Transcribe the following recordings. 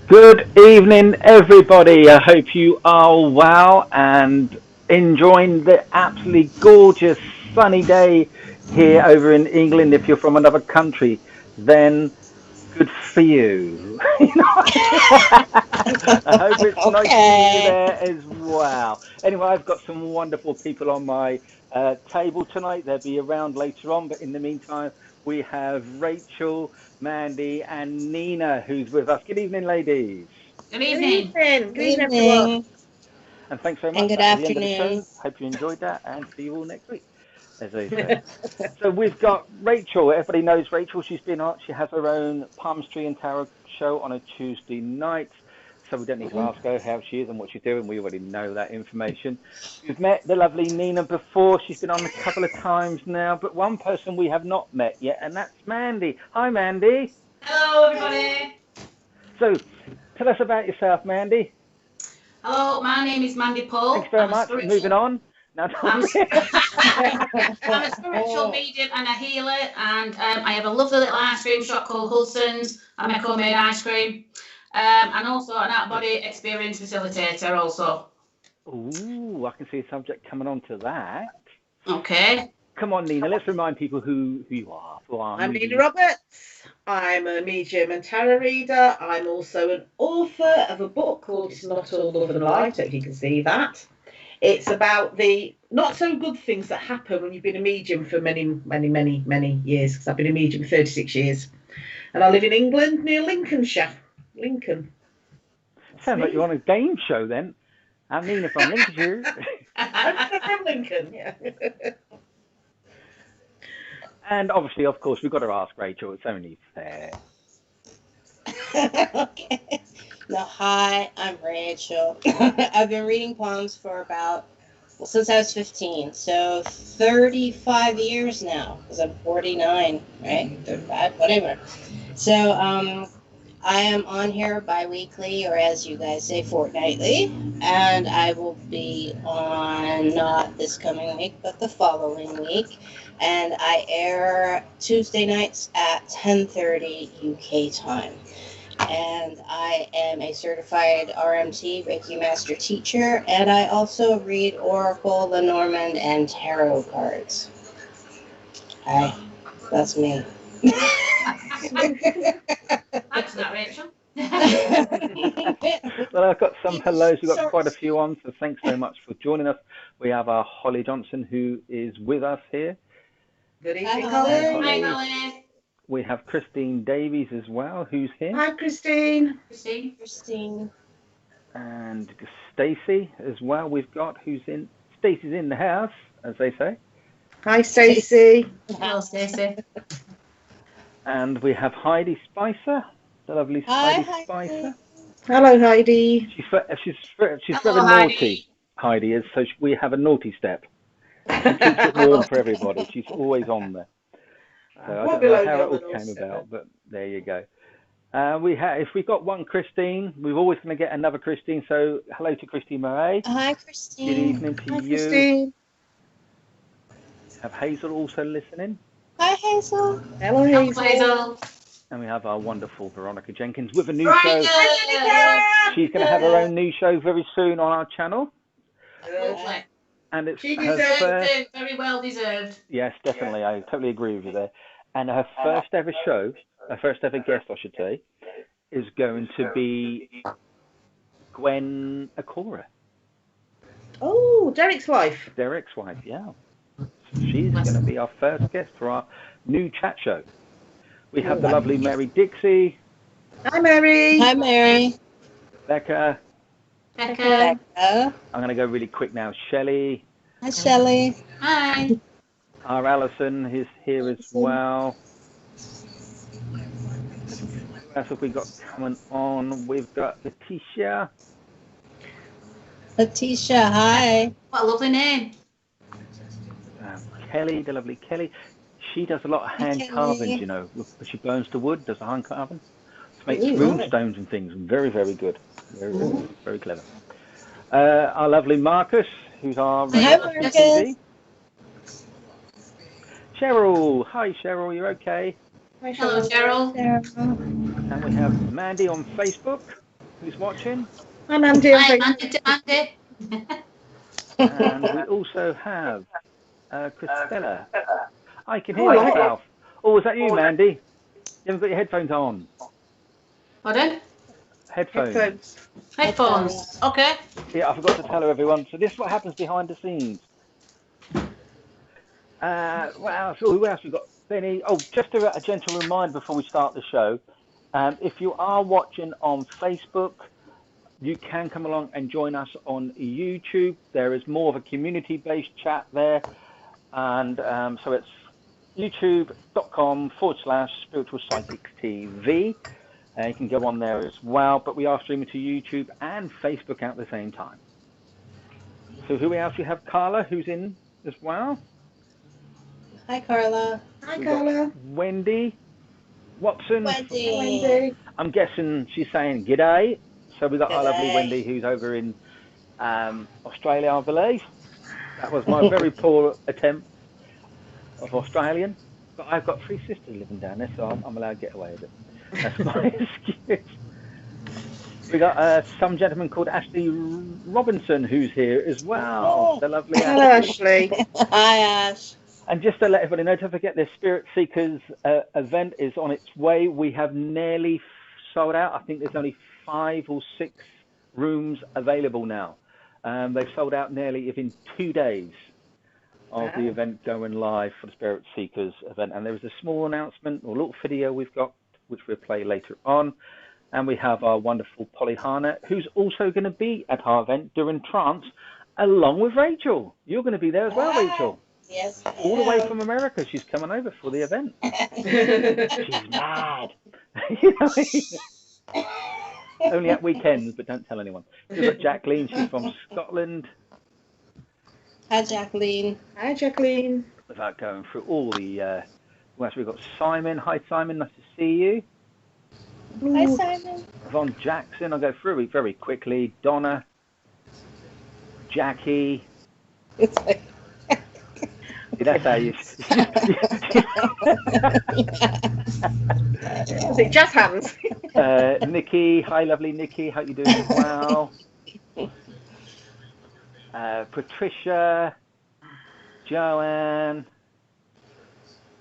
Good evening, everybody. I hope you are well and enjoying the absolutely gorgeous sunny day here over in England. If you're from another country, then good for you. I hope it's nice for you Okay. there as well. Anyway, I've got some wonderful people on my table tonight. They'll be around later on, but in the meantime, we have Rachel, Mandy, and Nina who's with us. Good evening, ladies. Good Good evening. evening. Good Good evening, everyone. evening. And thanks very And much. good That is the end of the afternoon. show. Hope you enjoyed that and see you all next week, as they say. So we've got Rachel. Everybody knows Rachel. She's been on. She has her own palmistry and tarot show on a Tuesday night. So we don't need to ask her how she is and what she's doing. We already know that information. We've met the lovely Nina before. She's been on a couple of times now. But one person we have not met yet, and that's Mandy. Hi, Mandy. Hello, everybody. So tell us about yourself, Mandy. Hello, my name is Mandy Thanks Paul. very much. Moving on. Now, I'm I'm a spiritual medium and a healer, and I have a lovely little ice cream shop called Hudson's. I make homemade ice cream, and also an out-of-body experience facilitator. Also, Ooh, I can see a subject coming on to that. okay. Come on, Nina, let's remind people who you are for our I'm Nina newbies. Roberts. I'm a medium and tarot reader. I'm also an author of a book called It's Not All Love and Light, if you can see that. It's about the not so good things that happen when you've been a medium for many, many, many, many years, because I've been a medium for 36 years. And I live in England near Lincolnshire. Lincoln. That's Sounds like me. you're on a game show then. I'm Nina from Lincolnshire. I'm from Lincoln, yeah. And obviously, of course, we've got to ask Rachel. It's only fair. Okay. No, hi, I'm Rachel. I've been reading poems for since I was 15, so 35 years now, because I'm 49, right? 35, whatever. So, I am on here bi-weekly, or as you guys say, fortnightly, and I will be on not this coming week, but the following week, and I air Tuesday nights at 10:30 UK time. And I am a certified RMT Reiki Master Teacher, and I also read Oracle, Lenormand, and Tarot cards. Hi, that's me. Thanks for that, Rachel. Well, I've got some hellos. We've got quite a few on, so thanks very much for joining us. We have our Holly Johnson, who is with us here. Good Hi, evening, Holly. Holly. Hi, Holly. We have Christine Davies as well, who's here. Hi, Christine. Christine. Christine. And Stacey as well. We've got who's in. Stacey's in the house, as they say. Hi, Stacey. Hello, Stacey. And we have Heidi Spicer, the lovely Hi, Heidi Spicer. Hello, Heidi. She's Hello, very Heidi. naughty. Heidi is, so we have a naughty step. She keeps it warm for everybody. She's always on there. So I don't know how it all came about, but there you go. If we got one Christine, we're always going to get another Christine. So hello to Christine Murray. Hi, Good Christine. evening to Hi, you. Christine. Have Hazel also listening. Hi, Hazel. Hello, Hello, Hazel. Hazel. And we have our wonderful Veronica Jenkins with a new Right, show. She's going to have her own new show very soon on our channel. Lovely. And it's She her deserves first. It. Very well deserved. Yes, definitely. I totally agree with you there. And her first ever show, her first ever guest, I should say, is going to be Gwen Akora, Oh, Derek's wife. Derek's wife. Yeah. She's going to be our first guest for our new chat show. We have the lovely Mary Dixie, Hi, Mary. Hi, Mary. Becca. Becca. Becca. I'm going to go really quick now. Shelley. Hi, Shelley. Hi. Our Alison is here as well. Who else have we got coming on? We've got Letitia. Letitia, hi. What a lovely name. Kelly, the lovely Kelly. She does a lot of hand carvings, you know. She burns the wood, does the hand carving. Makes rune stones and things. Very, very good. Very, very, very clever. Our lovely Marcus, who's our TV. Cheryl. Hi, Cheryl. You okay? Hi, Hello, Cheryl. And we have Mandy on Facebook. who's watching. I'm Andy. Hi, Mandy. And we also have Christella. I can hear Oh, myself. Oh, is that you, Mandy? You haven't got your headphones on. Pardon? Headphones. Headphones. Okay. Yeah, I forgot to tell her, everyone. So this is what happens behind the scenes. Well, so who else? We've got Benny. Oh, just a gentle reminder before we start the show. If you are watching on Facebook, you can come along and join us on YouTube. There is more of a community-based chat there. And so it's youtube.com/Spiritual Psychics TV. You can go on there as well. But we are streaming to YouTube and Facebook at the same time. So who else? We have Carla, who's in as well. Hi, Carla. Hi, Carla. Wendy Watson. Wendy. I'm guessing she's saying g'day. So we've got our lovely G'day. Wendy, who's over in Australia, I believe. That was my very poor attempt of Australian. But I've got 3 sisters living down there, so I'm allowed to get away with it. That's my excuse. We got some gentleman called Ashley Robinson, who's here as well. The lovely Hello, Ashley. Ashley. Hi, Ash. And just to let everybody know, don't forget the Spirit Seekers event is on its way. We have nearly sold out. I think there's only 5 or 6 rooms available now. They've sold out nearly within 2 days of the event going live for the Spirit Seekers event. And there was a small announcement or a little video we've got, which we'll play later on. And we have our wonderful Polly Hana, who's also going to be at our event during trance, along with Rachel. You're going to be there as well, Rachel. Yes, I All the way am. from America. She's coming over for the event. She's mad. You know, only at weekends, but don't tell anyone. We've got Jacqueline. She's from Scotland. Hi, Jacqueline. Hi, Jacqueline. Without going through all the... well, we've got Simon. Hi, Simon. Nice to see you. Hi, Simon. Yvonne Jackson. I'll go through it very quickly. Donna. Jackie. It's like... That's how you... Is it jazz hands? Nikki. Hi, lovely Nikki. How you doing as well? Patricia. Joanne.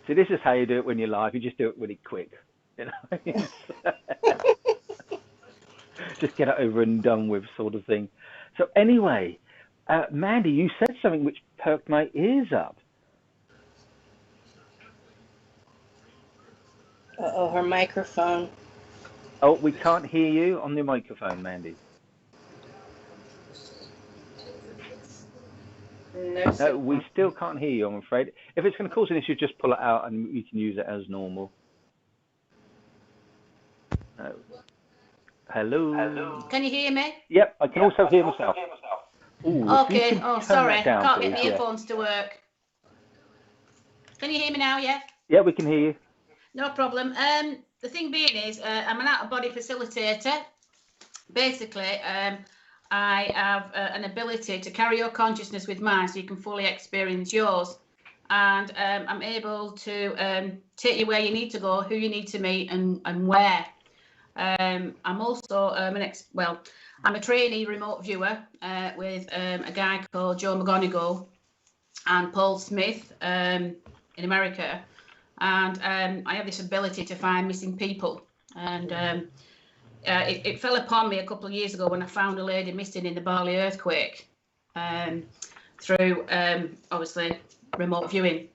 See, this is how you do it when you're live. You just do it really quick. You know? Just get it over and done with, sort of thing. So anyway, Mandy, you said something which perked my ears up. Uh-oh, her microphone. Oh, we can't hear you on the microphone, Mandy. No, we still can't hear you, I'm afraid. If it's going to cause an issue, just pull it out and we can use it as normal. No. Hello? Can you hear me? Yep, I can also hear myself. Ooh, Okay. Oh, sorry. I down, can't please. get the earphones to work. Can you hear me now? Yeah. Yeah, we can hear you. No problem. The thing being is, I'm an out-of-body facilitator. Basically, I have an ability to carry your consciousness with mine so you can fully experience yours. And I'm able to take you where you need to go, who you need to meet, and where. I'm also I'm a trainee remote viewer with a guy called Joe McGonigal and Paul Smith in America. And I have this ability to find missing people. And it fell upon me a couple of years ago when I found a lady missing in the Bali earthquake through, obviously, remote viewing.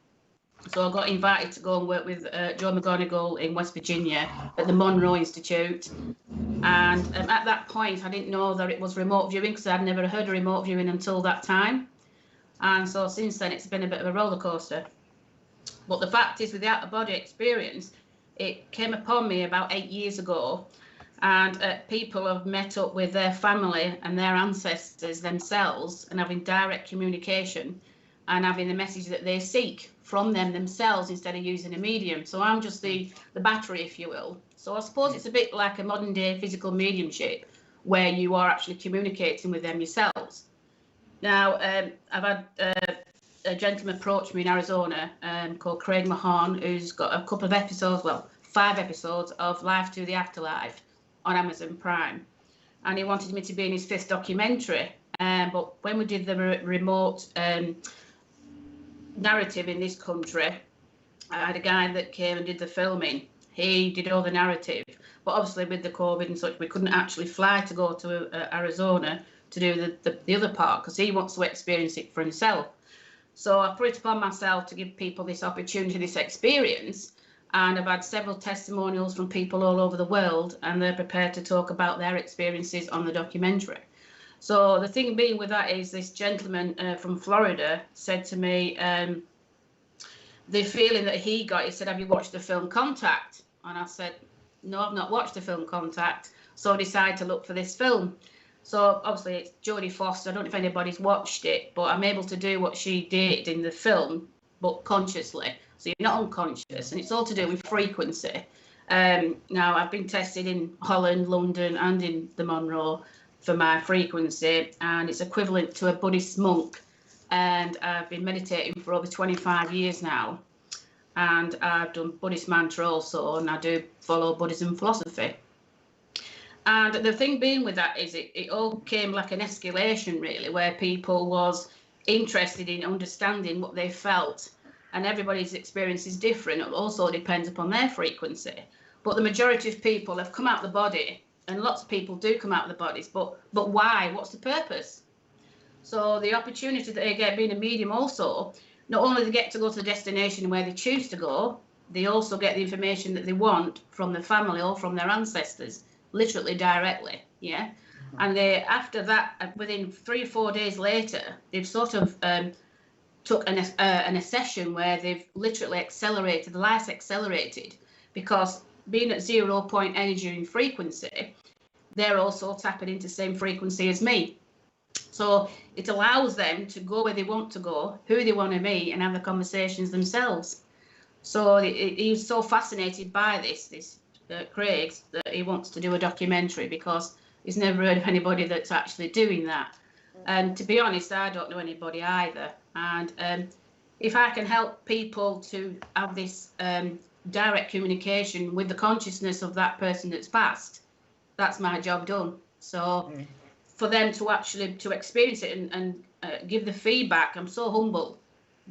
So I got invited to go and work with Joe McGonigal in West Virginia at the Monroe Institute. And at that point, I didn't know that it was remote viewing because I'd never heard of remote viewing until that time. And so since then, it's been a bit of a roller coaster. But the fact is, with the out-of-body experience, it came upon me about 8 years ago. And people have met up with their family and their ancestors themselves and having direct communication and having the message that they seek from them themselves instead of using a medium. So I'm just the battery, if you will. So I suppose it's a bit like a modern day physical mediumship where you are actually communicating with them yourselves. Now, I've had a gentleman approach me in Arizona called Craig Mahan, who's got a couple of episodes, well, 5 episodes of Life to the Afterlife on Amazon Prime. and he wanted me to be in his 5th documentary. But when we did the remote narrative in this country, I had a guy that came and did the filming. He did all the narrative, but obviously with the COVID and such, we couldn't actually fly to go to Arizona to do the other part, because he wants to experience it for himself. So I put it upon myself to give people this opportunity, this experience, and I've had several testimonials from people all over the world, and they're prepared to talk about their experiences on the documentary. So the thing being with that is, this gentleman from Florida said to me, the feeling that he got, he said, have you watched the film Contact? And I said, no, I've not watched the film Contact. So I decided to look for this film. So obviously it's Jodie Foster. I don't know if anybody's watched it, but I'm able to do what she did in the film, but consciously. So you're not unconscious, and it's all to do with frequency. Now, I've been tested in Holland, London, and in the Monroe for my frequency, and it's equivalent to a Buddhist monk. And I've been meditating for over 25 years now. And I've done Buddhist mantra also, and I do follow Buddhism philosophy. And the thing being with that is it all came like an escalation, really, where people was interested in understanding what they felt. And everybody's experience is different. It also depends upon their frequency. But the majority of people have come out of the body, and lots of people do come out of the bodies. But why? What's the purpose? So the opportunity that they get being a medium also, not only they get to go to the destination where they choose to go, they also get the information that they want from their family or from their ancestors, literally directly, yeah? And they, after that, within 3 or 4 days later, they've sort of took an session where they've literally accelerated, the life's accelerated, because being at 0 point energy and frequency, they're also tapping into the same frequency as me. So it allows them to go where they want to go, who they want to meet, and have the conversations themselves. So he was so fascinated by this Craig, that he wants to do a documentary, because he's never heard of anybody that's actually doing that. And to be honest, I don't know anybody either. And if I can help people to have this direct communication with the consciousness of that person that's passed, that's my job done. So for them to actually to experience it and give the feedback, I'm so humble,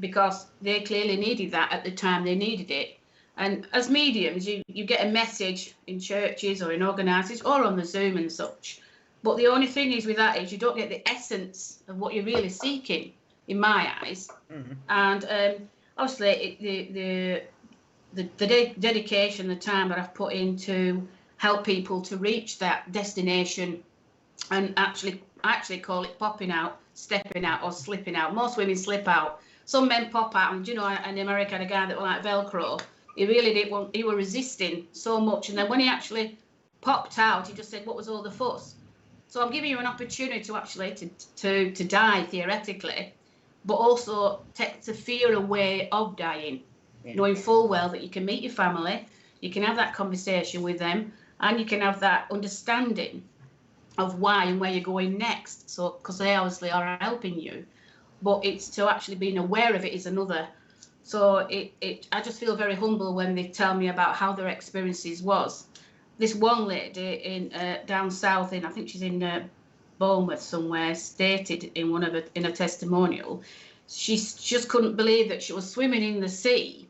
because they clearly needed that at the time they needed it. And as mediums, you get a message in churches or in organisations or on the Zoom and such. But the only thing is with that is you don't get the essence of what you're really seeking, in my eyes. And obviously the dedication, the time that I've put in to help people to reach that destination, and actually call it popping out, stepping out, or slipping out. Most women slip out. Some men pop out, and you know, in America, I had a guy that was like Velcro. He really didn't want, he was resisting so much, and then when he actually popped out, he just said, what was all the fuss? So I'm giving you an opportunity to actually to die theoretically, but also take the fear away of dying, knowing full well that you can meet your family, you can have that conversation with them, and you can have that understanding of why and where you're going next. So, because they obviously are helping you, but it's to actually being aware of it is another. So I just feel very humble when they tell me about how their experiences was. This one lady in down south, I think she's in Bournemouth somewhere, stated in a testimonial, she just couldn't believe that she was swimming in the sea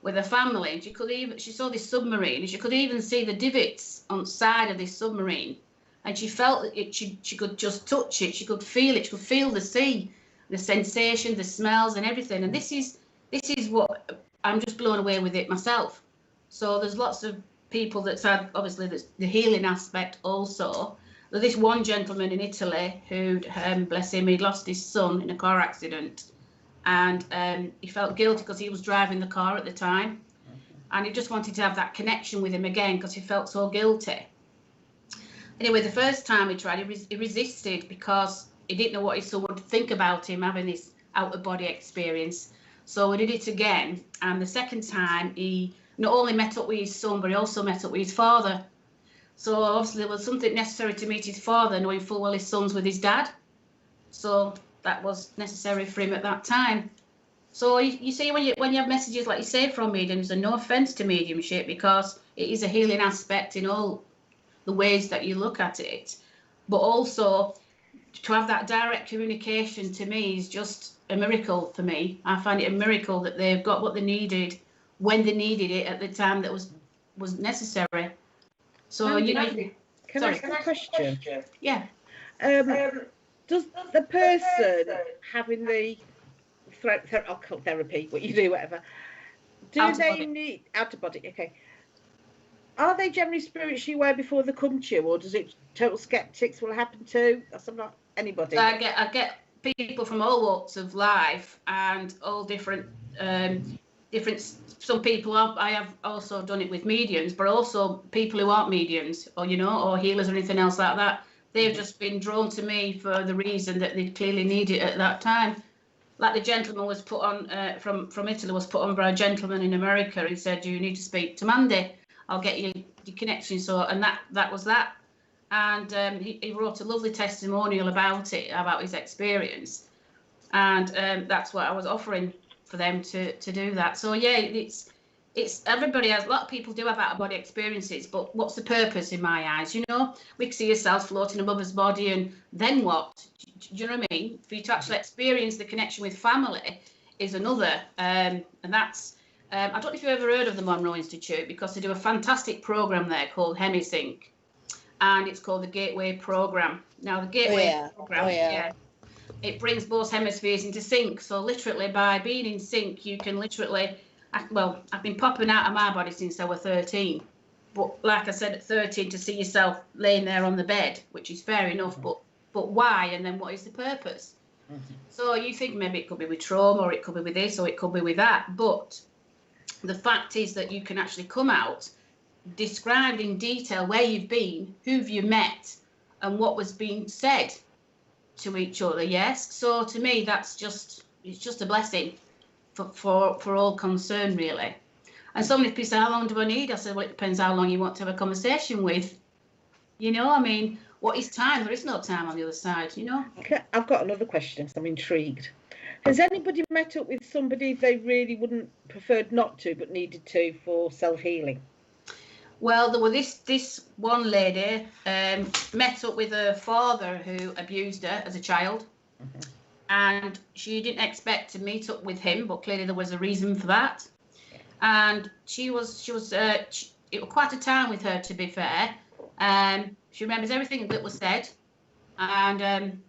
with her family, and she saw this submarine, and she could even see the divots on the side of this submarine, and she felt it. She could just touch it, she could feel it, she could feel the sea, the sensation, the smells, and everything. And this is what I'm just blown away with it myself. So there's lots of people that's had, obviously, that's the healing aspect also. There's this one gentleman in Italy who, bless him, he'd lost his son in a car accident, and he felt guilty because he was driving the car at the time, and he just wanted to have that connection with him again because he felt so guilty. Anyway, the first time he tried, he resisted because he didn't know what his son would think about him having this out-of-body experience. So we did it again, and the second time he not only met up with his son, but he also met up with his father. So obviously there was something necessary to meet his father, knowing full well his son's with his dad. So that was necessary for him at that time. So you see, when you have messages like you say from mediums, and no offence to mediumship, because it is a healing aspect in all the ways that you look at it. but also to have that direct communication to me is just a miracle for me. I find it a miracle that they've got what they needed when they needed it at the time that was necessary. So Mandy, you know, can I ask a question? Yeah. Does the person having the therapy, what you do, whatever, they need out of body? Okay. Are they generally spiritually aware before they come to you, or does it total skeptics will happen to? I'm not anybody. I get people from all walks of life and all different. Some people I have also done it with mediums, but also people who aren't mediums, or or healers or anything else like that. They've just been drawn to me for the reason that they clearly need it at that time. Like the gentleman was put on from Italy was put on by a gentleman in America. He said, "You need to speak to Mandy. I'll get you your connection." So, and that was that. And he wrote a lovely testimonial about his experience, and that's what I was offering for them to do that. So yeah, it's everybody has. A lot of people do have out of body experiences, but what's the purpose in my eyes? We can see yourself floating above his body, and then what? Do you know what I mean? For you to actually experience the connection with family is another, and that's. I don't know if you've ever heard of the Monroe Institute, because they do a fantastic program there called HemiSync, and it's called the Gateway Program. Now the Gateway Program, it brings both hemispheres into sync. So literally, by being in sync, you can literally. I've been popping out of my body since I was 13. But like I said, at 13, to see yourself laying there on the bed, which is fair enough, but why? And then what is the purpose? Mm-hmm. So you think maybe it could be with trauma, or it could be with this, or it could be with that. But the fact is that you can actually come out, described in detail where you've been, who've you met, and what was being said to each other. Yes. So to me, it's just a blessing for all concerned, really. And somebody people say, "How long do I need?" I said, "Well, it depends how long you want to have a conversation with. I mean, what is time? There is no time on the other side, Okay, I've got another question. I'm intrigued. Has anybody met up with somebody they really wouldn't preferred not to, but needed to for self-healing? Well, there was this one lady met up with her father who abused her as a child. Mm-hmm. And she didn't expect to meet up with him, but clearly there was a reason for that. And it was quite a time with her, to be fair. She remembers everything that was said. And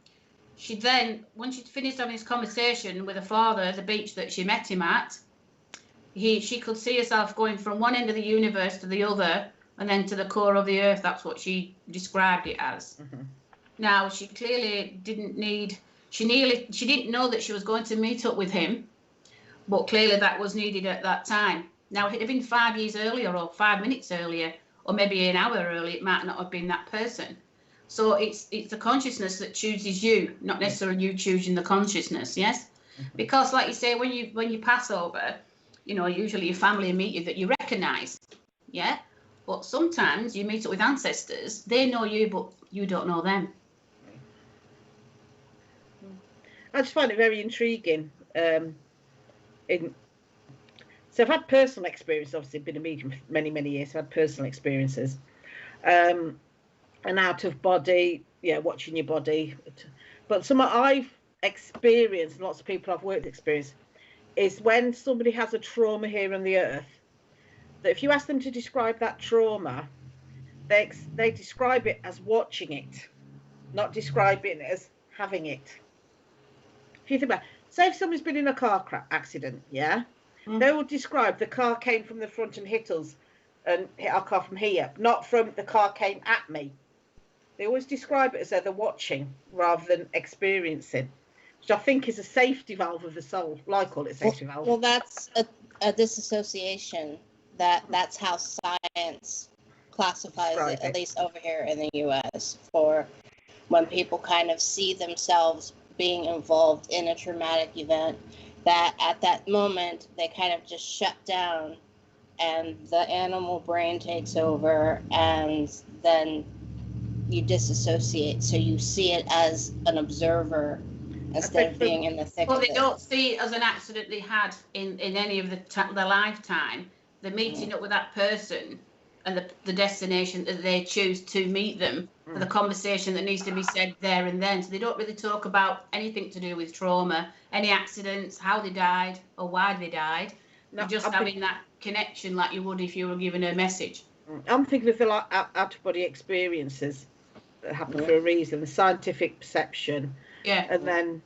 she then, when she'd finished having this conversation with her father at the beach that she met him at, she could see herself going from one end of the universe to the other, and then to the core of the earth. That's what she described it as. Mm-hmm. Now, she clearly didn't need... She didn't know that she was going to meet up with him, but clearly that was needed at that time. Now, if it had been 5 years earlier, or 5 minutes earlier, or maybe an hour earlier, it might not have been that person. So it's the consciousness that chooses you, not necessarily you choosing the consciousness. Yes, because like you say, when you pass over, usually your family meet you that you recognise. Yeah, but sometimes you meet up with ancestors. They know you, but you don't know them. I just find it very intriguing. So I've had personal experience, obviously been a medium for many, many years. So I've had personal experiences. And out of body, watching your body. But some I've experienced, and lots of people I've worked with experience, is when somebody has a trauma here on the earth, that if you ask them to describe that trauma, they describe it as watching it, not describing it as having it. If you think about it, say if somebody's been in a car accident, they will describe the car came from the front and hit us and hit our car from here, not from the car came at me. They always describe it as they're watching rather than experiencing, which I think is a safety valve of the soul. Well, I call it a safety valve. Well, that's a disassociation. That's how science classifies it, at least over here in the U.S., for when people kind of see themselves being involved in a traumatic event, that at that moment they kind of just shut down and the animal brain takes over, and then you disassociate, so you see it as an observer instead of being in the thick of it. Well, they don't see it as an accident they had in any of their lifetime. The meeting up with that person and the destination that they choose to meet them, for the conversation that needs to be said there and then. So they don't really talk about anything to do with trauma, any accidents, how they died, or why they died. No, just having that connection like you would if you were given a message. I'm thinking of the like out-of-body experiences that happen for a reason, the scientific perception, and then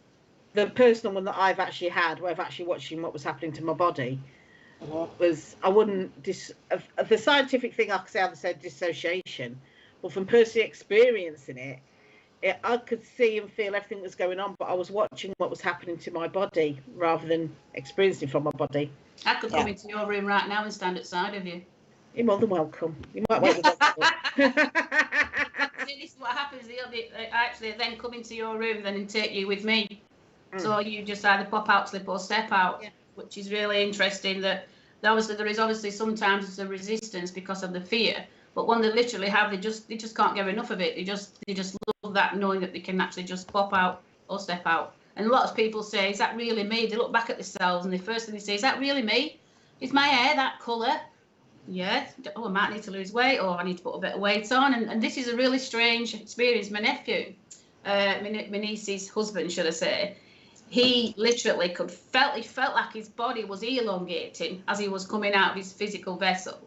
the personal one that I've actually had, where I've actually watching what was happening to my body, was, I wouldn't the scientific thing, I could say, I said dissociation, but from personally experiencing it, I could see and feel everything that was going on, but I was watching what was happening to my body rather than experiencing from my body. I could come into your room right now and stand outside of you. You're more than welcome. You might want to See, this is what happens. They actually then come into your room then and take you with me. So you just either pop out, slip, or step out, which is really interesting. That obviously there is obviously sometimes a resistance because of the fear, but when they literally have, they just can't get enough of it. They just love that, knowing that they can actually just pop out or step out. And a lot of people say, "Is that really me?" They look back at themselves and the first thing they say, "Is that really me? Is my hair that colour? Yeah. Oh, I might need to lose weight, or I need to put a bit of weight on." And this is a really strange experience. My nephew, my niece's husband, should I say, he literally felt like his body was elongating as he was coming out of his physical vessel.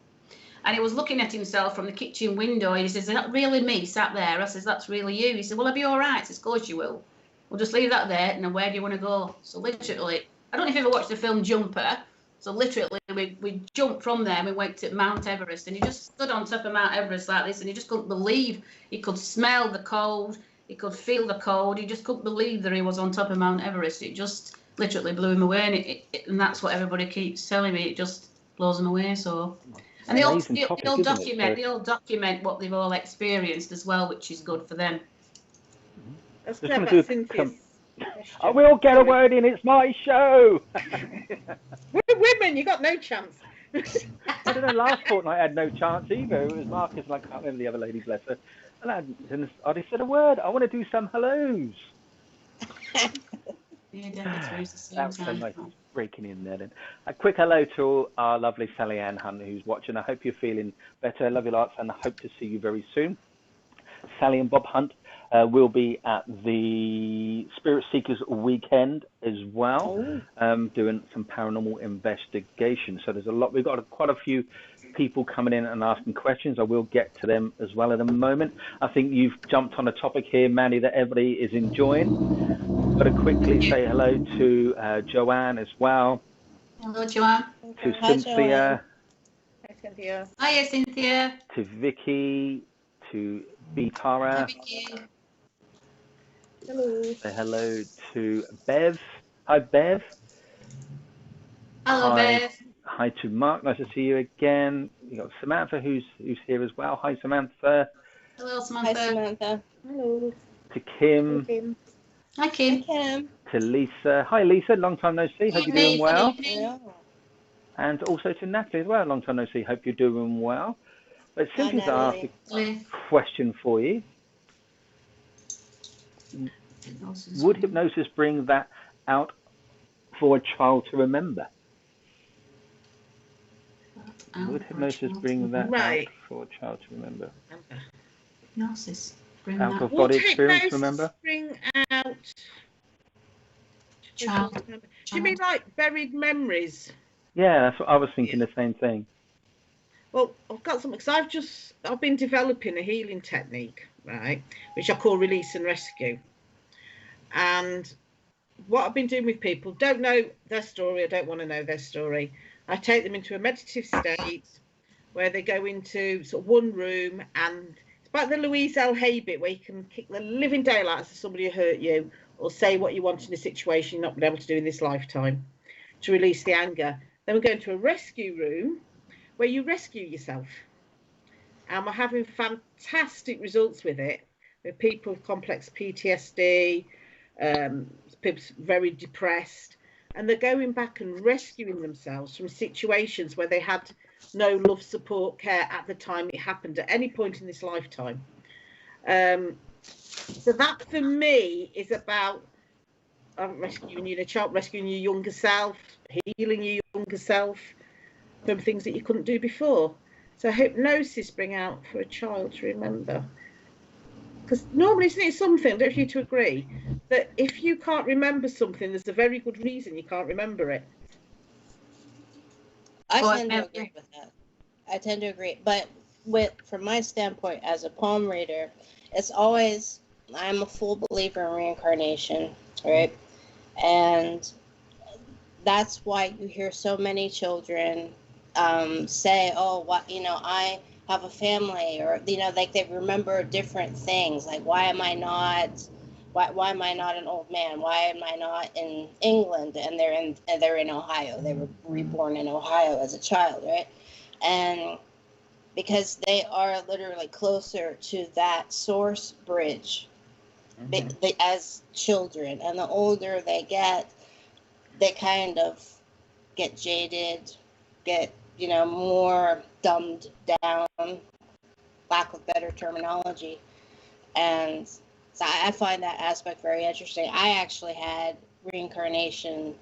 And he was looking at himself from the kitchen window, and he says, "Is that really me sat there?" I says, "That's really you." He said, "Will I be all right?" I says, "Of course you will. We'll just leave that there, and then where do you want to go?" So literally, I don't know if you ever watched the film Jumper. So literally, we jumped from there and we went to Mount Everest, and he just stood on top of Mount Everest like this, and he just couldn't believe he could smell the cold, he could feel the cold, he just couldn't believe that he was on top of Mount Everest. It just literally blew him away, and that's what everybody keeps telling me. It just blows them away. So, and they all document what they've all experienced as well, which is good for them. That's clever, Cynthia. I will get a word in. It's my show. We're women. You got no chance. I don't know. Last fortnight I had no chance either. It was Marcus, and I can't remember the other lady, bless her. And I just said a word. I want to do some hellos. Yeah, definitely. That was so nice breaking in there. Then a quick hello to our lovely Sally Ann Hunt who's watching. I hope you're feeling better. Love you lots, and I hope to see you very soon. Sally and Bob Hunt will be at the Spirit Seekers weekend as well, doing some paranormal investigation. So there's a lot. We've got quite a few people coming in and asking questions. I will get to them as well in a moment. I think you've jumped on a topic here, Mandy, that everybody is enjoying. Got to quickly say hello to Joanne as well. Hello, Joanne. To Cynthia. Hi, Cynthia. Hiya, Cynthia. To Vicky. To Bitara. Hello. Say hello to Bev. Hi, Bev. Hello, Bev. Hi to Mark. Nice to see you again. You got Samantha, who's here as well. Hi, Samantha. Hello, Samantha. Hi, Samantha. Hello. To Kim. Hi, Kim. Hi, Kim. To Lisa. Hi, Lisa. Long time no see. Hope you're doing well. Yeah. And also to Natalie as well. Long time no see. Hope you're doing well. But Cynthia's asked a question for you. Would hypnosis bring that out for a child to remember? Would hypnosis bring that out for a child to remember? Hypnosis. Out of body experience, remember? Bring out child. Do you mean like buried memories? Yeah, that's what I was thinking. The same thing. Well, I've got something, because I've been developing a healing technique, right, which I call release and rescue. And what I've been doing with people, don't know their story, I don't want to know their story. I take them into a meditative state where they go into sort of one room, and it's about the Louise L. Hay bit, where you can kick the living daylights of somebody who hurt you, or say what you want in a situation you're not been able to do in this lifetime, to release the anger. Then we go into a rescue room where you rescue yourself. And we're having fantastic results with it, with people with complex PTSD, people very depressed, and they're going back and rescuing themselves from situations where they had no love, support, care at the time it happened, at any point in this lifetime. So that for me is about rescuing your child, rescuing your younger self, healing your younger self from things that you couldn't do before. So hypnosis bring out for a child to remember. Because normally, isn't it something, I don't know if you to agree, that if you can't remember something, there's a very good reason you can't remember it. I tend to agree with that. I tend to agree. But from my standpoint as a palm reader, it's always, I'm a full believer in reincarnation, right? And that's why you hear so many children say, oh, what, I have a family, or, like they remember different things. Like, why am I not an old man? Why am I not in England? And they're in Ohio. They were reborn in Ohio as a child, right? And because they are literally closer to that source bridge as children. And the older they get, they kind of get jaded, get, more dumbed down, lack of better terminology. And so I find that aspect very interesting. I actually had reincarnation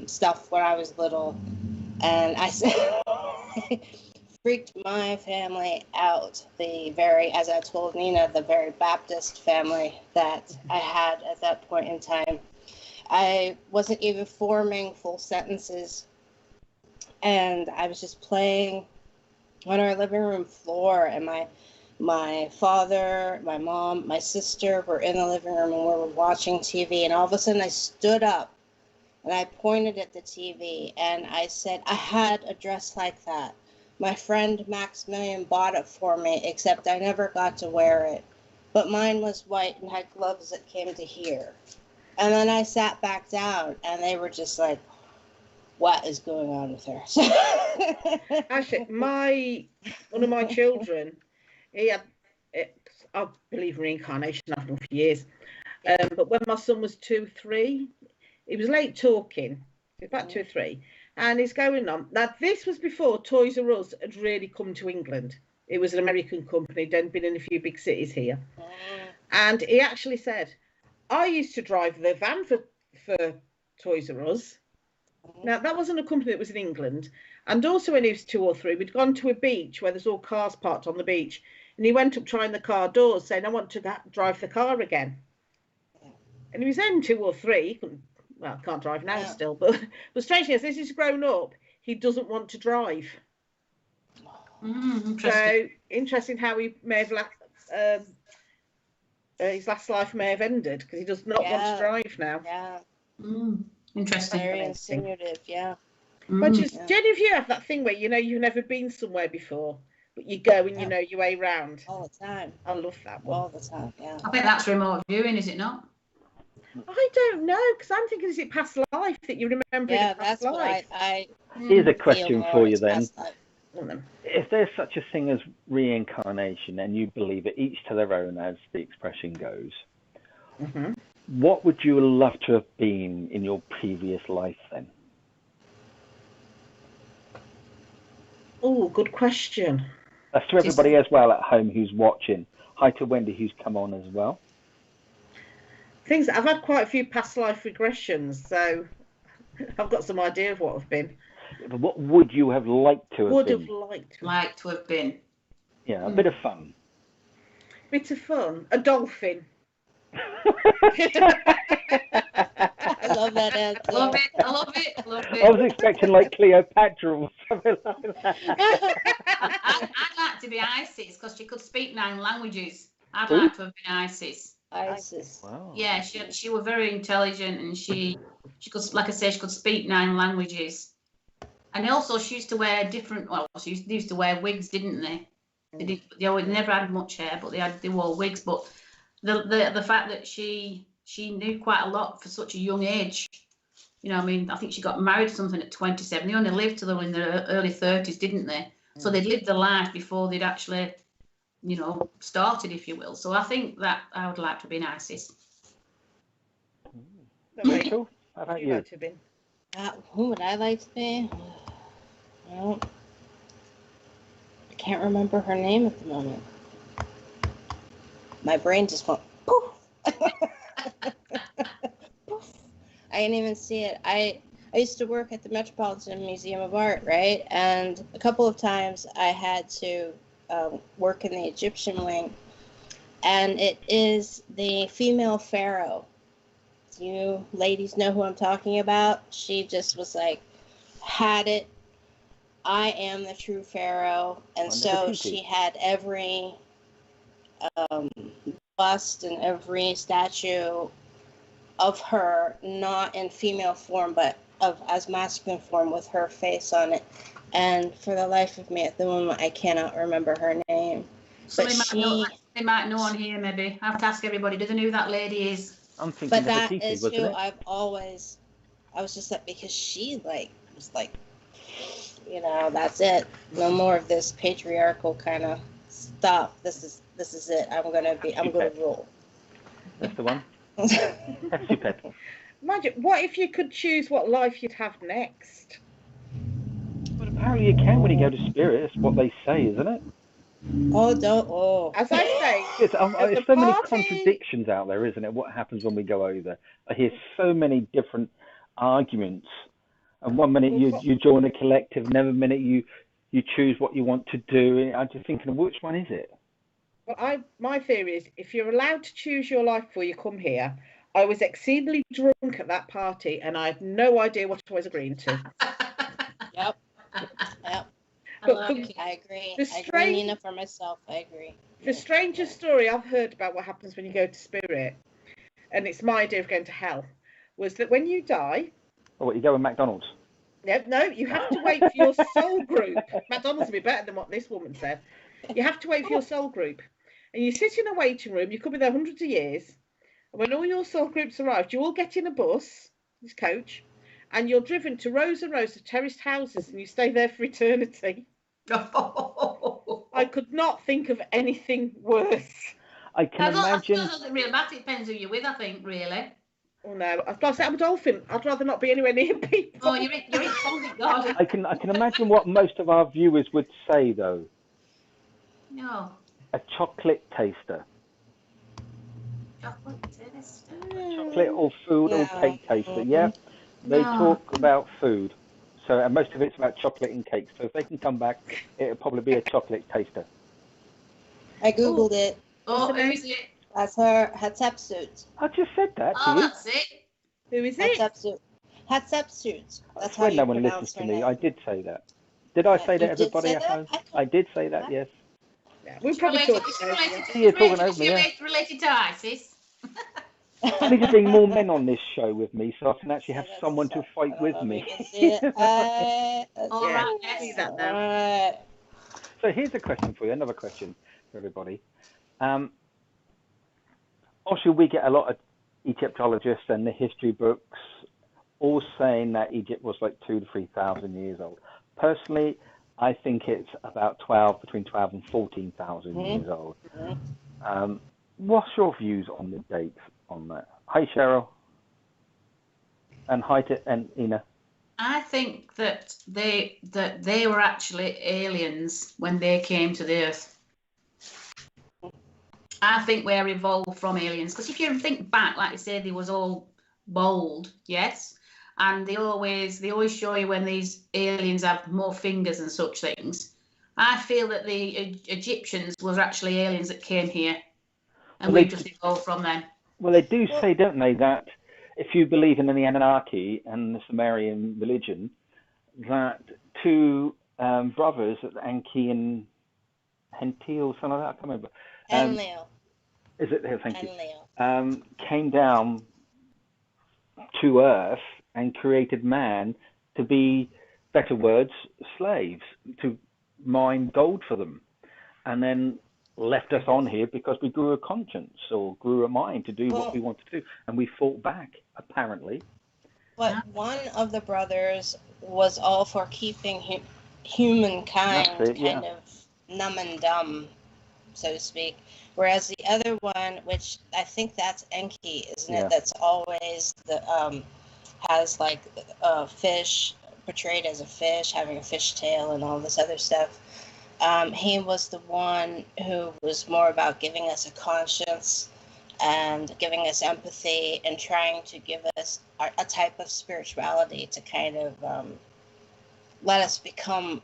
stuff when I was little, and I freaked my family out. As I told Nina, the very Baptist family that I had at that point in time. I wasn't even forming full sentences, and I was just playing on our living room floor, and my father, my mom, my sister were in the living room, and we were watching TV, and all of a sudden I stood up and I pointed at the TV and I said, I had a dress like that. My friend Maximilian bought it for me, except I never got to wear it. But mine was white and had gloves that came to here. And then I sat back down, and they were just like, what is going on with her? Actually, one of my children, I believe in reincarnation, I've done for years. But when my son was 2, 3, he was late talking, about 2 or 3, and he's going on. Now, this was before Toys R Us had really come to England. It was an American company, they'd been in a few big cities here. And he actually said, I used to drive the van for Toys R Us. Now, that wasn't a company that was in England. And also when he was 2 or 3, we'd gone to a beach where there's all cars parked on the beach. And he went up trying the car doors, saying, I want to drive the car again. And he was then 2 or 3. Can't drive now still. But strangely, as he's grown up, he doesn't want to drive. Interesting. So, interesting how he may have his last life may have ended, because he does not want to drive now. Yeah. Interesting. Very insinuative, yeah. But just, Jenny, if you have that thing where you've never been somewhere before, but you go and you know your way around. All the time. I love that one. All the time, yeah. I think that's remote viewing, is it not? I don't know, because I'm thinking, is it past life that you remember? Yeah, that's life. Here's a question for you then. Well, If there's such a thing as reincarnation, and you believe it, each to their own, as the expression goes, what would you love to have been in your previous life then? Oh, good question. That's to everybody as well at home who's watching. Hi to Wendy, who's come on as well. I've had quite a few past life regressions, so I've got some idea of what I've been. But what would you have liked to have been? Liked to have been. Yeah, a bit of fun. Bit of fun. A dolphin. I love that answer. I love it. I was expecting like Cleopatra or something like that. I'd like to be Isis, because she could speak 9 languages. I'd like to have been Isis. Wow. Yeah, she was very intelligent, and she could, like I say, she could speak 9 languages. And also, she used to wear they used to wear wigs, didn't they? They never had much hair, but they wore wigs. But the fact that she knew quite a lot for such a young age, I mean, I think she got married or something at 27. They only lived till they were in their early 30s, didn't they? So they'd lived their life before they'd actually, started, if you will. So I think that I would like to be an Isis. Rachel, how about you? Like to be? Who would I like to be? Well, I can't remember her name at the moment. My brain just went poof. Poof. I didn't even see it. I I used to work at the Metropolitan Museum of Art, right? And a couple of times I had to work in the Egyptian wing, and it is the female pharaoh. Do you ladies know who I'm talking about? She just was like, had it. I am the true pharaoh, and so she had every bust and every statue of her, not in female form, but as masculine form with her face on it. And for the life of me, at the moment, I cannot remember her name. Somebody might know on here, maybe. I have to ask everybody, do they know who that lady is? I'm thinking but that Nefertiti, is wasn't who it? I was just like, because she was like, that's it. No more of this patriarchal kind of stuff. This is it. I'm gonna rule. That's the one. That's your pet. Imagine, what if you could choose what life you'd have next? But apparently you can when you go to spirit. It's what they say, isn't it? As I say, there's so many contradictions out there, isn't it? What happens when we go over? I hear so many different arguments. And one minute you join a collective, another minute you choose what you want to do. I'm just thinking, which one is it? Well, my theory is, if you're allowed to choose your life before you come here, I was exceedingly drunk at that party, and I had no idea what I was agreeing to. Yep. I agree. I agree, Nina, for myself. I agree. The strangest story I've heard about what happens when you go to spirit, and it's my idea of going to hell, was that when you die... Oh, what, you go with McDonald's? No, you have to wait for your soul group. McDonald's would be better than what this woman said. You have to wait for your soul group. And you sit in a waiting room, you could be there hundreds of years, and when all your soul groups arrive, you all get in a bus, this coach, and you're driven to rows and rows of terraced houses, and you stay there for eternity. I could not think of anything worse. I can imagine. It doesn't really matter. It depends who you're with, I think, really. Oh no, I've got to say I'm a dolphin. I'd rather not be anywhere near people. Oh, you're in God. I can imagine what most of our viewers would say, though. No. A chocolate taster. Chocolate taster. Chocolate or food or cake taster, yeah? They talk about food. So, and most of it's about chocolate and cake. So if they can come back, it'll probably be a chocolate taster. I Googled it. Oh, who is it? That's her Hatshepsut. I just said that to you. That's it. Who is it? Hatshepsut. That's how no one listens to me. I did say that. Did I say that, everybody at home? I did say that, yes. Yeah, we'll probably talk It's related to ISIS. I need to bring more men on this show with me so I can actually have someone to fight with me. All right, yes. So here's a question for you, another question for everybody. Also, we get a lot of Egyptologists and the history books all saying that Egypt was like 2,000 to 3,000 years old. Personally, I think it's about between 12 and 14,000 years old. What's your views on the dates on that? Hi, Cheryl. And hi to Ina. I think that they were actually aliens when they came to the Earth. I think we're evolved from aliens, because if you think back, like I said, they was all bald, yes, and they always show you when these aliens have more fingers and such things. I feel that the Egyptians was actually aliens that came here, and we just evolved from them. Well, they do say, don't they, that if you believe in the Anunnaki and the Sumerian religion, that two brothers, Enki and Henti or something like that, I can't remember. Enlil. Is it? Thank you. Came down to Earth and created man to be, better words, slaves, to mine gold for them, and then left us on here because we grew a conscience or grew a mind to do what we wanted to do, and we fought back, apparently. But one of the brothers was all for keeping humankind kind of numb and dumb, so to speak. Whereas the other one, which I think that's Enki, isn't it? That's always has like a fish, portrayed as a fish, having a fish tail and all this other stuff. He was the one who was more about giving us a conscience and giving us empathy and trying to give us a type of spirituality to kind of let us become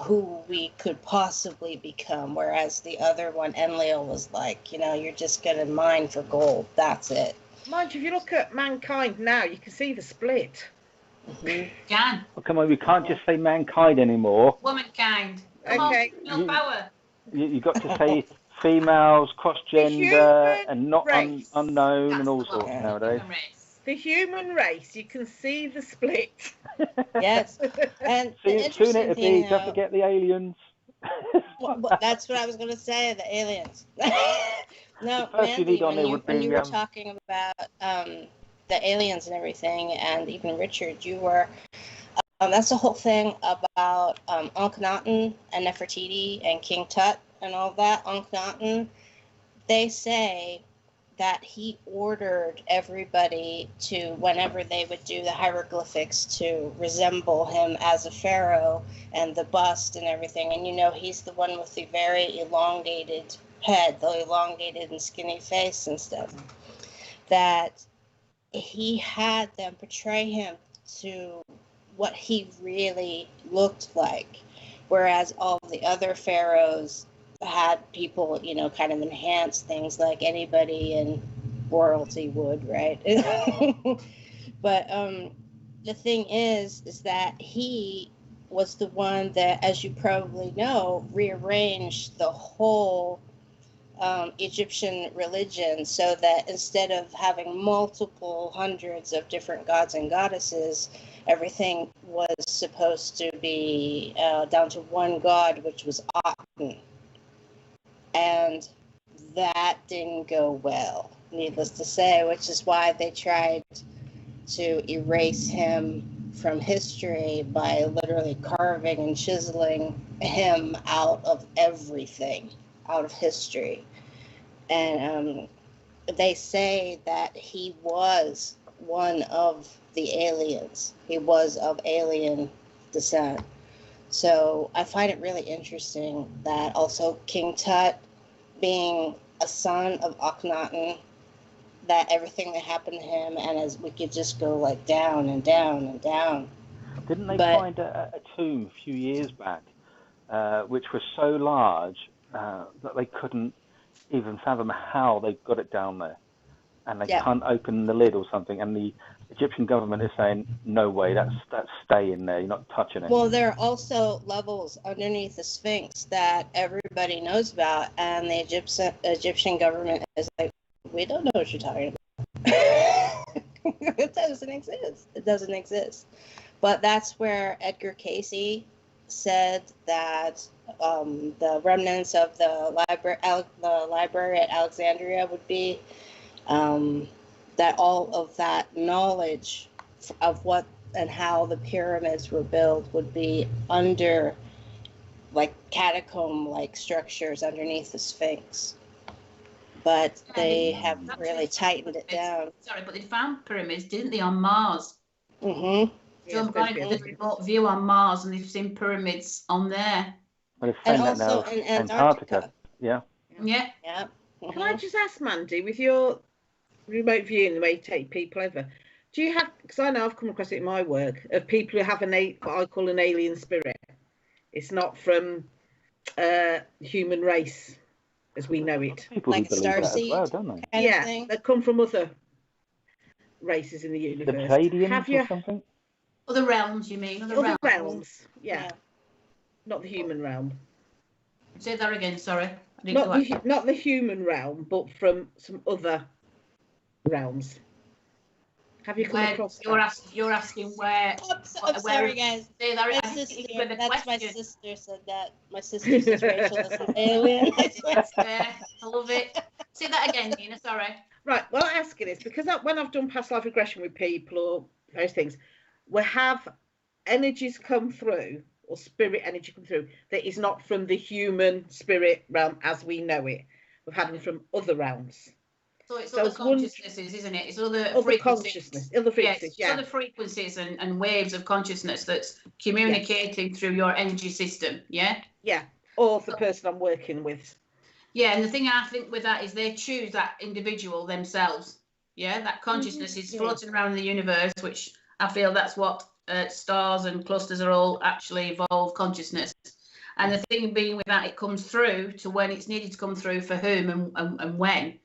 who we could possibly become, whereas the other one, Enlil, was like, you're just gonna mine for gold, that's it. Mind you, if you look at mankind now, you can see the split. Can. Well, come on, we can't just say mankind anymore. Womankind. Come Okay. on, no power. You got to say females, cross-gender, and not unknown, That's and all the one. sorts nowadays. Human race. The human race, you can see the split. Yes. And the Soon interesting it'll thing, be, don't forget the aliens. that's what I was going to say, the aliens. No, The first you Mandy, need on there would when be, you were talking about the aliens and everything, and even Richard, you were, that's the whole thing about Akhenaten and Nefertiti and King Tut and all that. Akhenaten, they say that he ordered everybody to, whenever they would do the hieroglyphics, to resemble him as a pharaoh and the bust and everything. And he's the one with the very elongated head, the elongated and skinny face and stuff. That he had them portray him to what he really looked like. Whereas all the other pharaohs had people, kind of enhance things like anybody in royalty would, right? But the thing is that he was the one that, as you probably know, rearranged the whole Egyptian religion so that instead of having multiple hundreds of different gods and goddesses, everything was supposed to be down to one god, which was Aten. And that didn't go well, needless to say, which is why they tried to erase him from history by literally carving and chiseling him out of everything, out of history. And they say that he was one of the aliens. He was of alien descent. So I find it really interesting that also King Tut, being a son of Akhenaten, that everything that happened to him, and as we could just go like down and down and down. Didn't they find a tomb a few years back, which was so large that they couldn't even fathom how they got it down there, and they can't open the lid or something, and the Egyptian government is saying, no way, that's staying there, you're not touching it. Well, there are also levels underneath the Sphinx that everybody knows about, and the Egyptian government is like, we don't know what you're talking about. It doesn't exist. It doesn't exist. But that's where Edgar Cayce said that the remnants of the library at Alexandria would be, that all of that knowledge of what and how the pyramids were built would be under like catacomb-like structures underneath the Sphinx. But they have really tightened it down. Sorry, but they found pyramids, didn't they, on Mars? Mm-hmm. So I'm going to the remote view on Mars, and they've seen pyramids on there. Well, And also in Antarctica. Yeah. Yeah. Yeah. Mm-hmm. Can I just ask, Mandy, with your remote view and the way you take people over, do you have, because I know I've come across it in my work, of people who have what I call an alien spirit. It's not from human race as we know it. People like who believe that as starseed well, don't they? Yeah, that come from other races in the universe. The Pleiadians or something? Other realms, you mean? Other realms, yeah. Not the human realm. Say that again, sorry. Not the human realm, but from some other realms. Have you come across that? You're asking where... I'm sorry, guys. Say that, my sister said that. My sister says Rachel is an alien. I love it. Say that again, Nina, sorry. Right, well, I'm asking this because when I've done past life regression with people or those things, we have energies come through, or spirit energy come through, that is not from the human spirit realm as we know it. We've had them from other realms. So it's other consciousnesses, isn't it? It's other frequencies. Other frequencies, It's other frequencies and waves of consciousness that's communicating through your energy system, yeah? Yeah, or the person I'm working with. Yeah, and the thing I think with that is they choose that individual themselves. Yeah, that consciousness is floating around in the universe, which I feel that's what stars and clusters are all actually evolved consciousness. And the thing being with that, it comes through to when it's needed to come through for whom and when.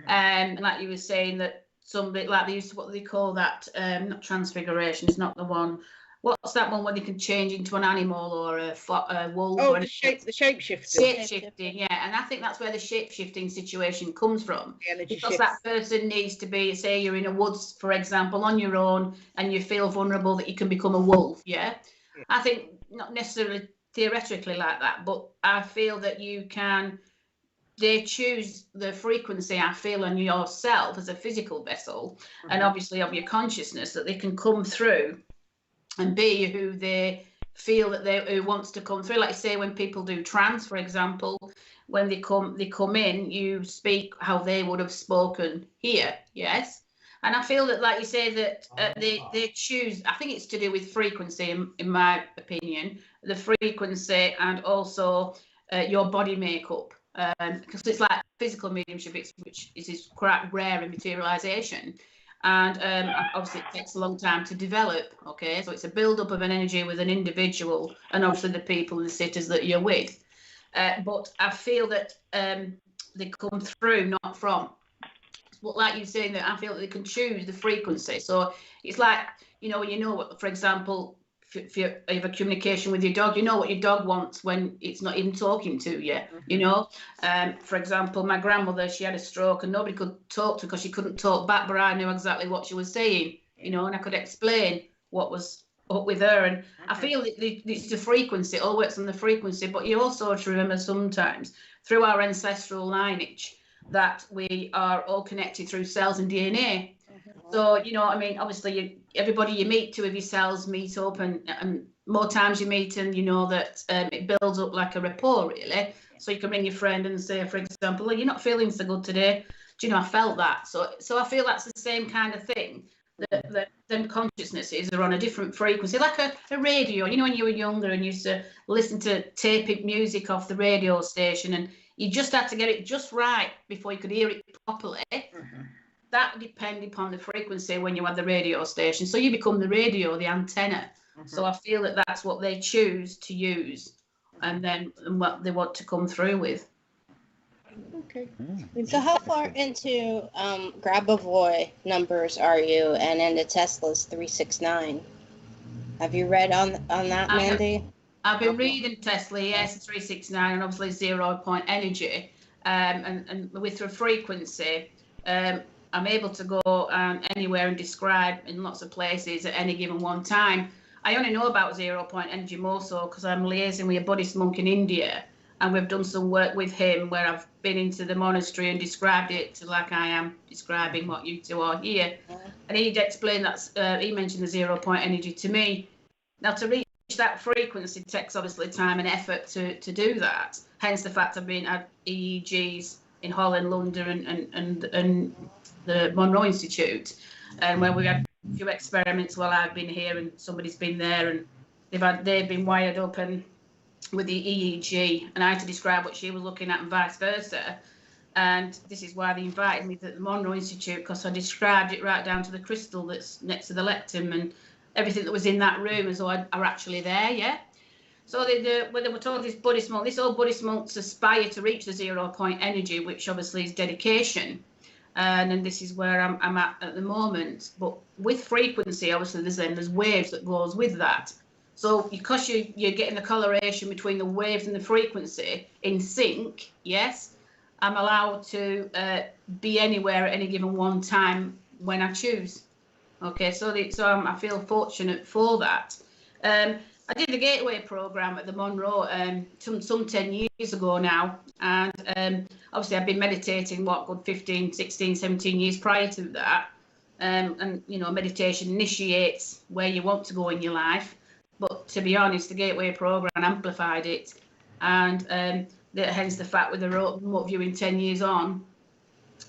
And like you were saying, that somebody like they used to, what do they call that? Not transfiguration. It's not the one. What's that one when they can change into an animal or a wolf? Oh, or the shape-shifting. Shape-shifting, yeah. And I think that's where the shape-shifting situation comes from. Because that person needs to be, say you're in a woods, for example, on your own, and you feel vulnerable that you can become a wolf, yeah? I think not necessarily theoretically like that, but I feel that they choose the frequency, I feel, on yourself as a physical vessel, and obviously of your consciousness, that they can come through and be who they feel that who wants to come through. Like you say, when people do trance, for example, when they come in, you speak how they would have spoken here. Yes. And I feel that, like you say, that they choose, I think it's to do with frequency, in my opinion, the frequency, and also your body makeup, because it's like physical mediumship, which is quite rare in materialization. And obviously it takes a long time to develop. Okay, so it's a build-up of an energy with an individual, and obviously the people and the sitters that you're with. But I feel that they come through, not from. But like you're saying, that I feel that they can choose the frequency. So it's like, what, for example, if you have a communication with your dog, you know what your dog wants when it's not even talking to you, For example, my grandmother, she had a stroke and nobody could talk to her because she couldn't talk back, but I knew exactly what she was saying, and I could explain what was up with her. And I feel that it's the frequency, it all works on the frequency, but you also have to remember sometimes through our ancestral lineage that we are all connected through cells and DNA. So, obviously everybody you meet, two of your cells meet up, and more times you meet, and that it builds up like a rapport, really. So you can ring your friend and say, for example, you're not feeling so good today. Do you know, I felt that. So I feel that's the same kind of thing, that them consciousnesses are on a different frequency, like a radio. When you were younger and used to listen to tape music off the radio station, and you just had to get it just right before you could hear it properly. That depends upon the frequency when you have the radio station. So you become the radio, the antenna. So I feel that that's what they choose to use, and what they want to come through with. Okay. So how far into Grabavoy numbers are you, and into Tesla's 369? Have you read on that, Mandy? I've been reading Tesla, yes, 369, and obviously 0 point energy, and with the frequency, I'm able to go anywhere and describe in lots of places at any given one time. I only know about 0 point energy more so because I'm liaising with a Buddhist monk in India, and we've done some work with him where I've been into the monastery and described it like I am describing what you two are here. And he'd explained that, he mentioned the 0 point energy to me. Now, to reach that frequency takes obviously time and effort to do that. Hence the fact I've been at EEGs in Holland, London, and the Monroe Institute, and when we had a few experiments while I've been here and somebody's been there, and they've been wired up and with the EEG, and I had to describe what she was looking at and vice versa. And this is why they invited me to the Monroe Institute, because I described it right down to the crystal that's next to the lectern, and everything that was in that room as though are actually there, yeah. So when they were told this Buddhist monk, all Buddhist monks aspire to reach the 0 point energy, which obviously is dedication. And this is where I'm at the moment. But with frequency, obviously, there's waves that goes with that. So because you're getting the correlation between the waves and the frequency in sync, yes, I'm allowed to be anywhere at any given one time when I choose. Okay, so I feel fortunate for that. I did the Gateway program at the Monroe some 10 years ago now, and obviously I've been meditating good 15, 16, 17 years prior to that, and meditation initiates where you want to go in your life, but to be honest, the Gateway program amplified it, and hence the fact with the remote viewing 10 years on,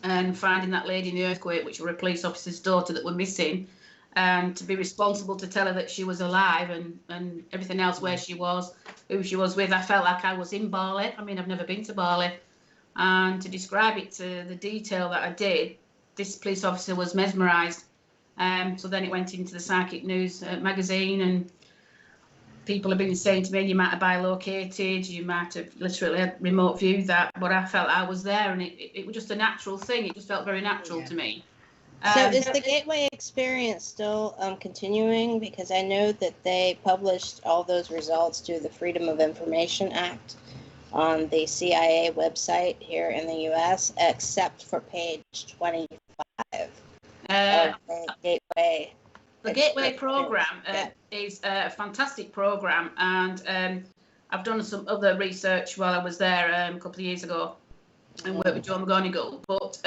and finding that lady in the earthquake, which were a police officer's daughter that were missing, and to be responsible to tell her that she was alive and everything else, where she was, who she was with. I felt like I was in Bali. I mean, I've never been to Bali. And to describe it to the detail that I did, this police officer was mesmerised. So then it went into the Psychic News magazine, and people have been saying to me, you might have bilocated, you might have literally remote viewed that, but I felt I was there, and it was just a natural thing. It just felt very natural to me. So is the Gateway experience still continuing? Because I know that they published all those results through the Freedom of Information Act on the CIA website here in the U.S., except for page 25 of the Gateway. The Gateway program is a fantastic program, and I've done some other research while I was there a couple of years ago and worked with Joe McGonigal. But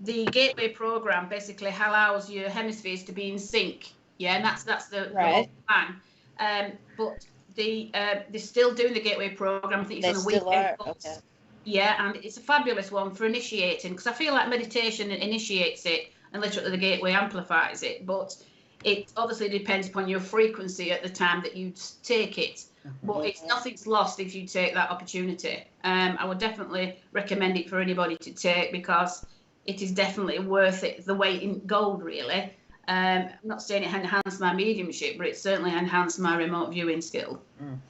the Gateway program basically allows your hemispheres to be in sync. Yeah, and that's the whole plan. But they're still doing the Gateway program. I think it's on a weekend course. Okay. Yeah, and it's a fabulous one for initiating, because I feel like meditation initiates it and literally the Gateway amplifies it. But it obviously depends upon your frequency at the time that you take it. But nothing's lost if you take that opportunity. I would definitely recommend it for anybody to take, because it is definitely worth it, the weight in gold, really. I'm not saying it enhanced my mediumship, but it certainly enhanced my remote viewing skill. Can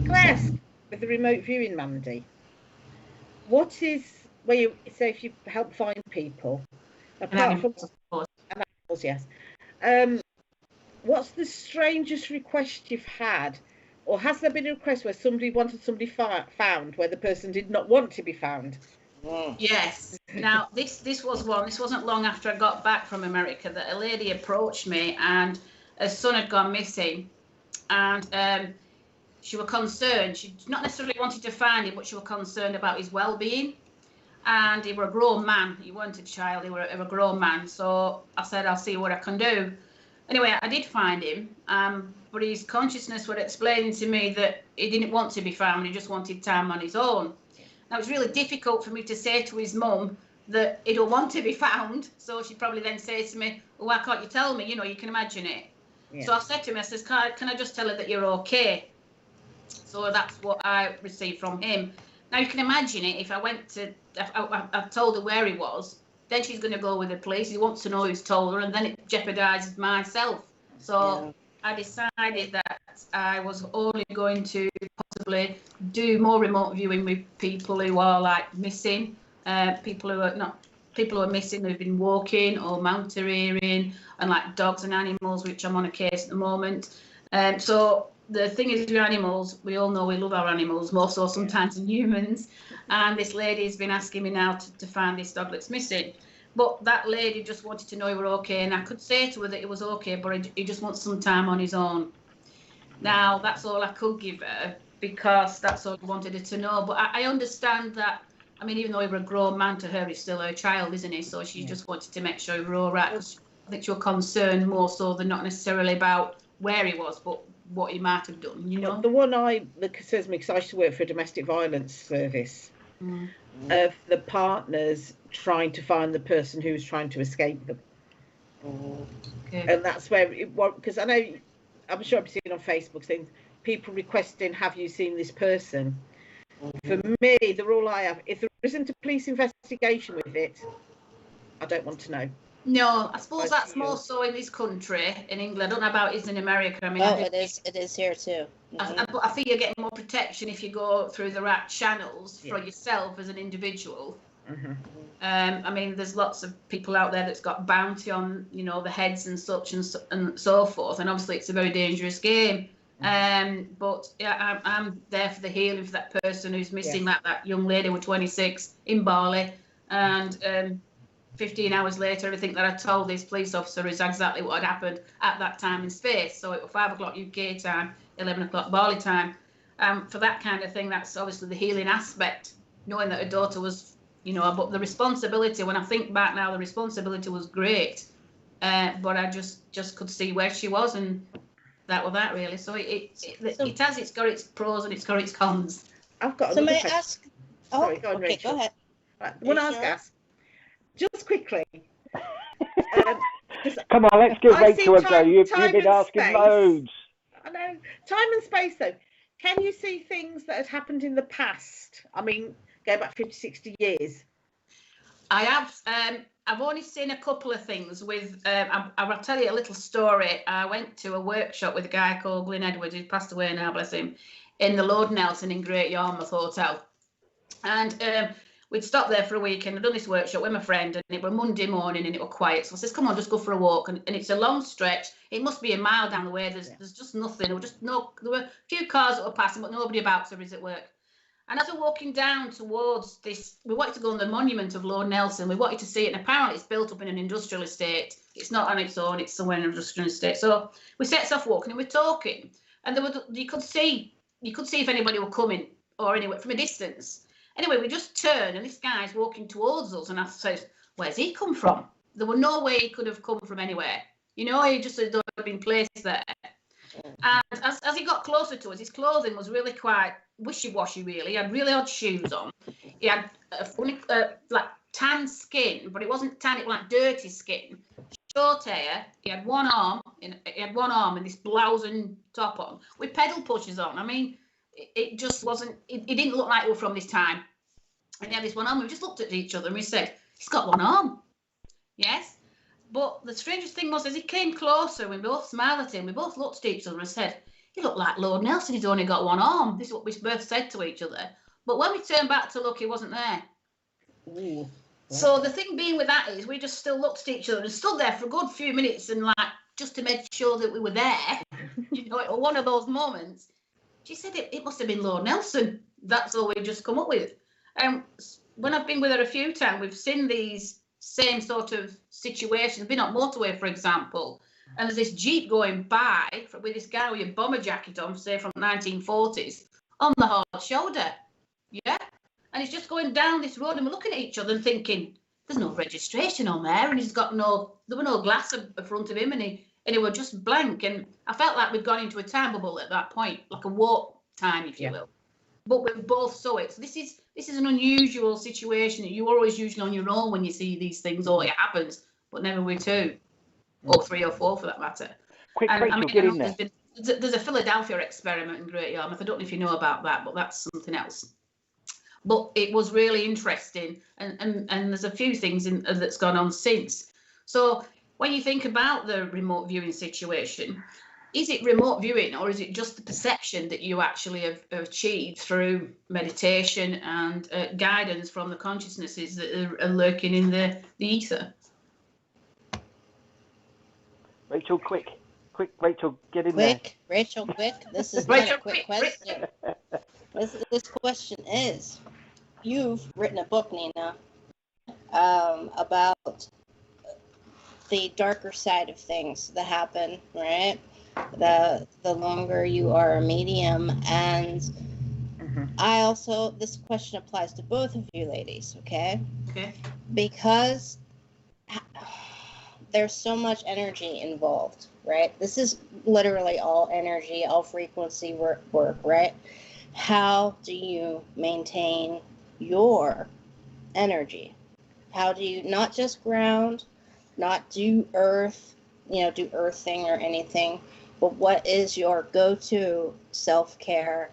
I ask, with the remote viewing, Mandy, what is, where you say if you help find people, apart from animals, yes, what's the strangest request you've had? Or has there been a request where somebody wanted somebody found where the person did not want to be found? Yes. Now, this was one. This wasn't long after I got back from America that a lady approached me, and her son had gone missing, and she was concerned. She not necessarily wanted to find him, but she was concerned about his well-being. And he was a grown man. He wasn't a child. He was a grown man. So I said, I'll see what I can do. Anyway, I did find him, but his consciousness was explaining to me that he didn't want to be found. He just wanted time on his own. Now, it was really difficult for me to say to his mum that he don't want to be found. So she'd probably then say to me, well, why can't you tell me? You know, you can imagine it. Yeah. So I said to him, I says, can I just tell her that you're okay? So that's what I received from him. Now, you can imagine it. If I went to, I told her where he was, then she's going to go with the police. He wants to know who's told her, and then it jeopardises myself. So I decided that I was only going to possibly do more remote viewing with people who are like missing, people who are missing, who've been walking or mountaineering, and like dogs and animals, which I'm on a case at the moment. So the thing is with animals, we all know we love our animals more so sometimes than humans. And this lady's been asking me now to find this dog that's missing. But that lady just wanted to know he were okay. And I could say to her that he was okay, but he just wants some time on his own. Now, that's all I could give her, because that's all I wanted her to know. But I understand that, I mean, even though he were a grown man, to her, he's still her child, isn't he? So she just wanted to make sure he were all right. Because I think she was concerned more so than not necessarily about where he was, but what he might have done, you know. The one that concerns me, because I used to work for a domestic violence service, of the partners trying to find the person who was trying to escape them. And that's where it was, because I know, I'm sure I've seen on Facebook things, people requesting, have you seen this person? For me, the rule I have, if there isn't a police investigation with it, I don't want to know. No, I suppose that's more so in this country, in England. I don't know about it in America. I mean, it is here too. I think you're getting more protection if you go through the right channels for yourself as an individual. I mean, there's lots of people out there that's got bounty on, you know, the heads and such and so forth. And obviously, it's a very dangerous game. But yeah, I'm there for the healing for that person who's missing, like that young lady with 26 in Bali, and 15 hours later, everything that I told this police officer is exactly what had happened at that time and space. So it was 5 o'clock UK time, 11 o'clock Bali time. For that kind of thing, that's obviously the healing aspect, knowing that her daughter was, you know, but the responsibility, when I think back now, the responsibility was great. But I just could see where she was, and that was that, really. So it's got its pros and it's got its cons. I've got another question. Ask? Oh, sorry, go on, okay, Rachel. Go ahead. Right, one I was asked. Just quickly. Come on, let's give Rachel a go. You've been asking loads. I know. Time and space, though. Can you see things that had happened in the past? I mean, go back 50, 60 years. I have. I've only seen a couple of things with. I will tell you a little story. I went to a workshop with a guy called Glyn Edwards, who's passed away now, bless him, in the Lord Nelson in Great Yarmouth Hotel. And we'd stopped there for a week and I'd done this workshop with my friend, and it was Monday morning and it was quiet. So I says, come on, just go for a walk. And it's a long stretch. It must be a mile down the way. There's just nothing. There were a few cars that were passing, but nobody about to visit work. And as we're walking down towards this, we wanted to go on the monument of Lord Nelson. We wanted to see it, and apparently it's built up in an industrial estate. It's not on its own, it's somewhere in an industrial estate. So we set off walking and we're talking, and you could see if anybody were coming or anywhere from a distance. Anyway, we just turned and this guy's walking towards us, and I said, where's he come from? There were no way he could have come from anywhere. You know, he just had been placed there. And as he got closer to us, his clothing was really quite wishy-washy, really. He had really odd shoes on. He had a funny, like tan skin, but it wasn't tan, it was like dirty skin. Short hair. He had one arm and this blouse and top on with pedal pushers on. I mean, it just wasn't. It didn't look like we were from this time. And he had this one arm. We just looked at each other and we said, "He's got one arm." Yes. But the strangest thing was, as he came closer, we both smiled at him. We both looked at each other and said, "You look like Lord Nelson. He's only got one arm." This is what we both said to each other. But when we turned back to look, he wasn't there. Ooh. So the thing being with that is, we just still looked at each other and stood there for a good few minutes, and like just to make sure that we were there. You know, it was one of those moments. She said it must have been Lord Nelson. That's all we just come up with. And when I've been with her a few times, we've seen these same sort of situations. Been on motorway, for example, and there's this Jeep going by with this guy with a bomber jacket on, say from 1940s, on the hard shoulder. Yeah. And he's just going down this road, and we're looking at each other and thinking, there's no registration on there, and there were no glass in front of him, and he was just blank. And I felt like we'd gone into a time bubble at that point, like a warp time, if you will. But we both saw it. So this is an unusual situation. You're always usually on your own when you see these things, or it happens, but never with two, or three or four for that matter. Quick, And, Rachel, get in there. There's a Philadelphia experiment in Great Yarmouth. I don't know if you know about that, but that's something else. But it was really interesting, and there's a few things that's gone on since. So when you think about the remote viewing situation, is it remote viewing, or is it just the perception that you actually have achieved through meditation and guidance from the consciousnesses that are lurking in the ether? Rachel, quick, Rachel, get in there. Rachel, quick. This is not a quick question. This question is, you've written a book, Nina, about the darker side of things that happen, right? The longer you are a medium, and I also, this question applies to both of you ladies, okay? Okay. Because there's so much energy involved, right? This is literally all energy, all frequency work, right? How do you maintain your energy? How do you not just ground, not do earth, do earthing or anything, but what is your go-to self-care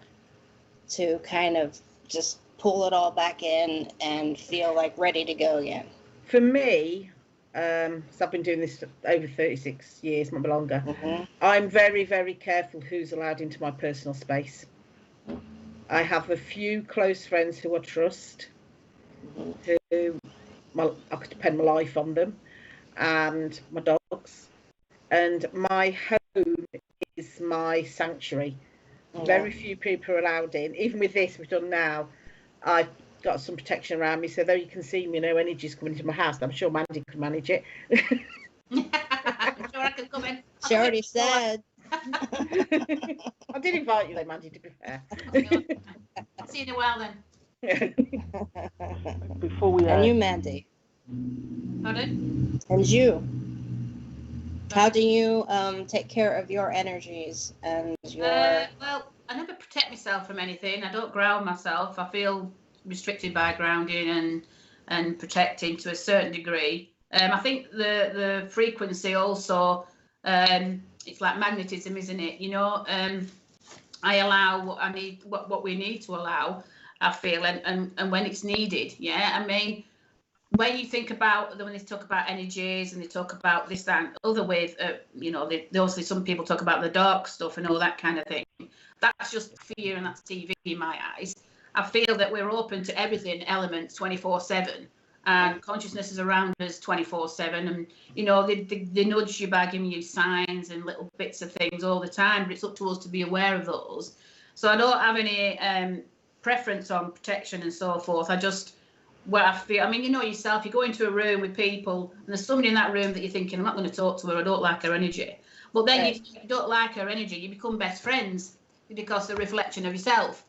to kind of just pull it all back in and feel like ready to go again? For me, so I've been doing this over 36 years, maybe longer. I'm very, very careful who's allowed into my personal space. I have a few close friends who I trust, who I could depend my life on them, and my dogs. And my home is my sanctuary. Very few people are allowed in. Even with this we've done now, I've got some protection around me, so though you can see me, no energy's coming into my house. I'm sure Mandy can manage it. I'm sure I can come in. She already said. I did invite you though, Mandy, to be fair. I'll see you in a while then. Before we And you, Mandy. Pardon? And you. How do you take care of your energies and your... Well, I never protect myself from anything. I don't ground myself. I feel restricted by grounding and protecting to a certain degree. I think the frequency also, it's like magnetism, isn't it? I allow what I need, what we need to allow, I feel, and when it's needed. Yeah, I mean, when you think about, when they talk about energies and they talk about this, that, and other with, you know, they obviously some people talk about the dark stuff and all that kind of thing. That's just fear and that's TV in my eyes. I feel that we're open to everything, elements 24/7, and consciousness is around us 24/7, and you know they nudge you by giving you signs and little bits of things all the time, but it's up to us to be aware of those. So I don't have any preference on protection and so forth. I just, where I feel, I mean, you know yourself, you go into a room with people and there's somebody in that room that you're thinking, I'm not going to talk to her, I don't like her energy. But then if you don't like her energy, you become best friends because they're a reflection of yourself.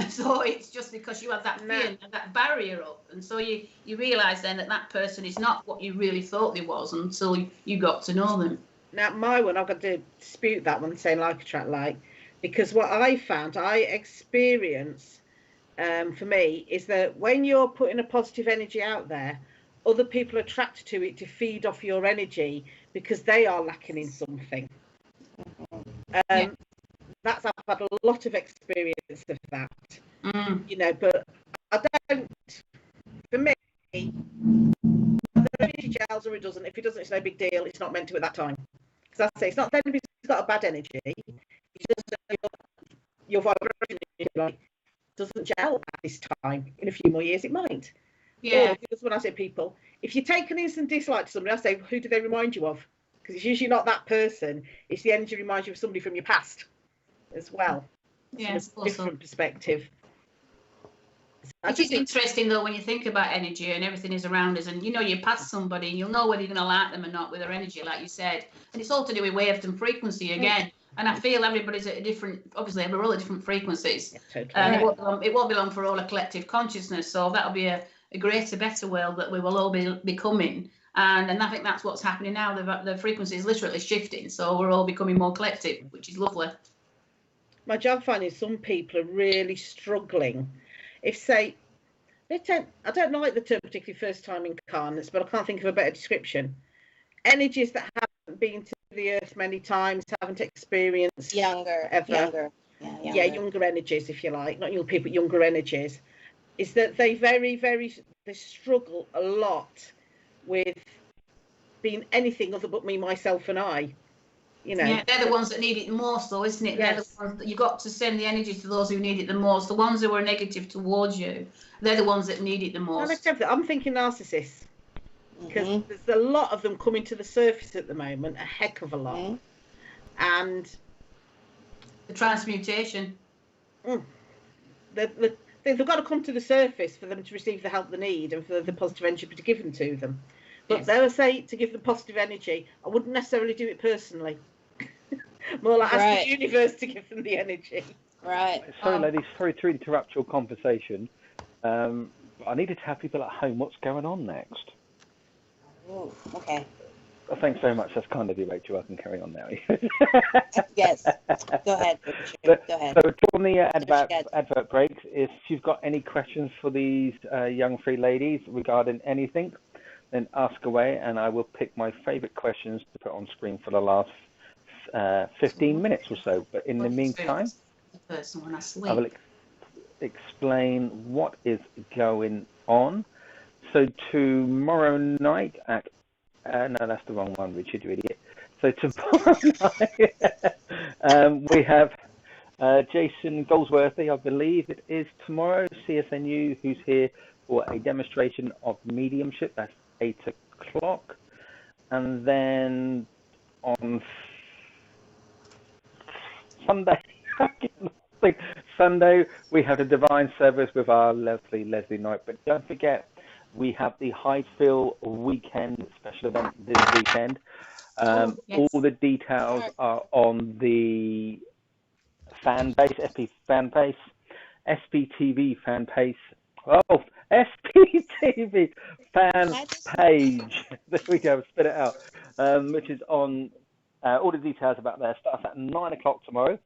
So it's just because you have that fear and that barrier up, and so you realise then that person is not what you really thought they was until you got to know them. Now my one, I've got to dispute that one, saying like attract like, because what I found, I experience, for me, is that when you're putting a positive energy out there, other people are attracted to it to feed off your energy because they are lacking in something. I've had a lot of experience of that, you know, but I don't, for me, the energy gels or it doesn't. If it doesn't, it's no big deal. It's not meant to at that time. Because I say, it's not that anybody's got a bad energy. It's just your vibration doesn't gel at this time. In a few more years, it might. Yeah. Or, because when I say people, if you take an instant dislike to somebody, I say, who do they remind you of? Because it's usually not that person. It's the energy reminds you of somebody from your past as well. Yes, from a different perspective. It is interesting though when you think about energy and everything is around us, and you know you pass somebody and you'll know whether you're going to like them or not with their energy, like you said, and it's all to do with waves and frequency again. And I feel everybody's at a different, obviously we're all at different frequencies, Totally. and it won't be long for all a collective consciousness. So that'll be a greater, better world that we will all be becoming. And I think that's what's happening now. The frequency is literally shifting, so we're all becoming more collective, which is lovely. My job finding some people are really struggling. If say, I don't like the term particularly first time incarnates, but I can't think of a better description. Energies that haven't been to the earth many times, haven't experienced younger energies, if you like, not young people, younger energies, is that they they struggle a lot with being anything other but me, myself, and I. You know, yeah, they're the ones that need it most, though, isn't it? Yes. They're the ones that you've got to send the energy to those who need it the most. The ones who are negative towards you, they're the ones that need it the most. I'm thinking narcissists, because there's a lot of them coming to the surface at the moment, a heck of a lot, and the transmutation. They've got to come to the surface for them to receive the help they need and for the positive energy to be given to them. But they will say to give them positive energy. I wouldn't necessarily do it personally. More like ask the universe to give them the energy. Right. Sorry, ladies. Sorry to interrupt your conversation. I needed to have people at home. What's going on next? Oh, okay. Well, thanks very much. That's kind of you, Rachel. I can carry on now. Yes. Go ahead, Richard. Go ahead. So from the advert breaks, if you've got any questions for these young free ladies regarding anything, then ask away, and I will pick my favourite questions to put on screen for the last 15 minutes or so. But in the meantime, I will explain what is going on. So tomorrow night at no, that's the wrong one, Richard, you idiot. So tomorrow night we have Jason Goldsworthy, I believe it is tomorrow, CSNU, who's here for a demonstration of mediumship. That's 8 o'clock. And then on Sunday, we have the divine service with our lovely Leslie Knight. But don't forget, we have the Highfield weekend special event this weekend. All the details are on the fan base, SPTV fan page. Oh, SPTV fan page. There we go, spit it out. Which is on all the details about that. Starts at 9 o'clock tomorrow.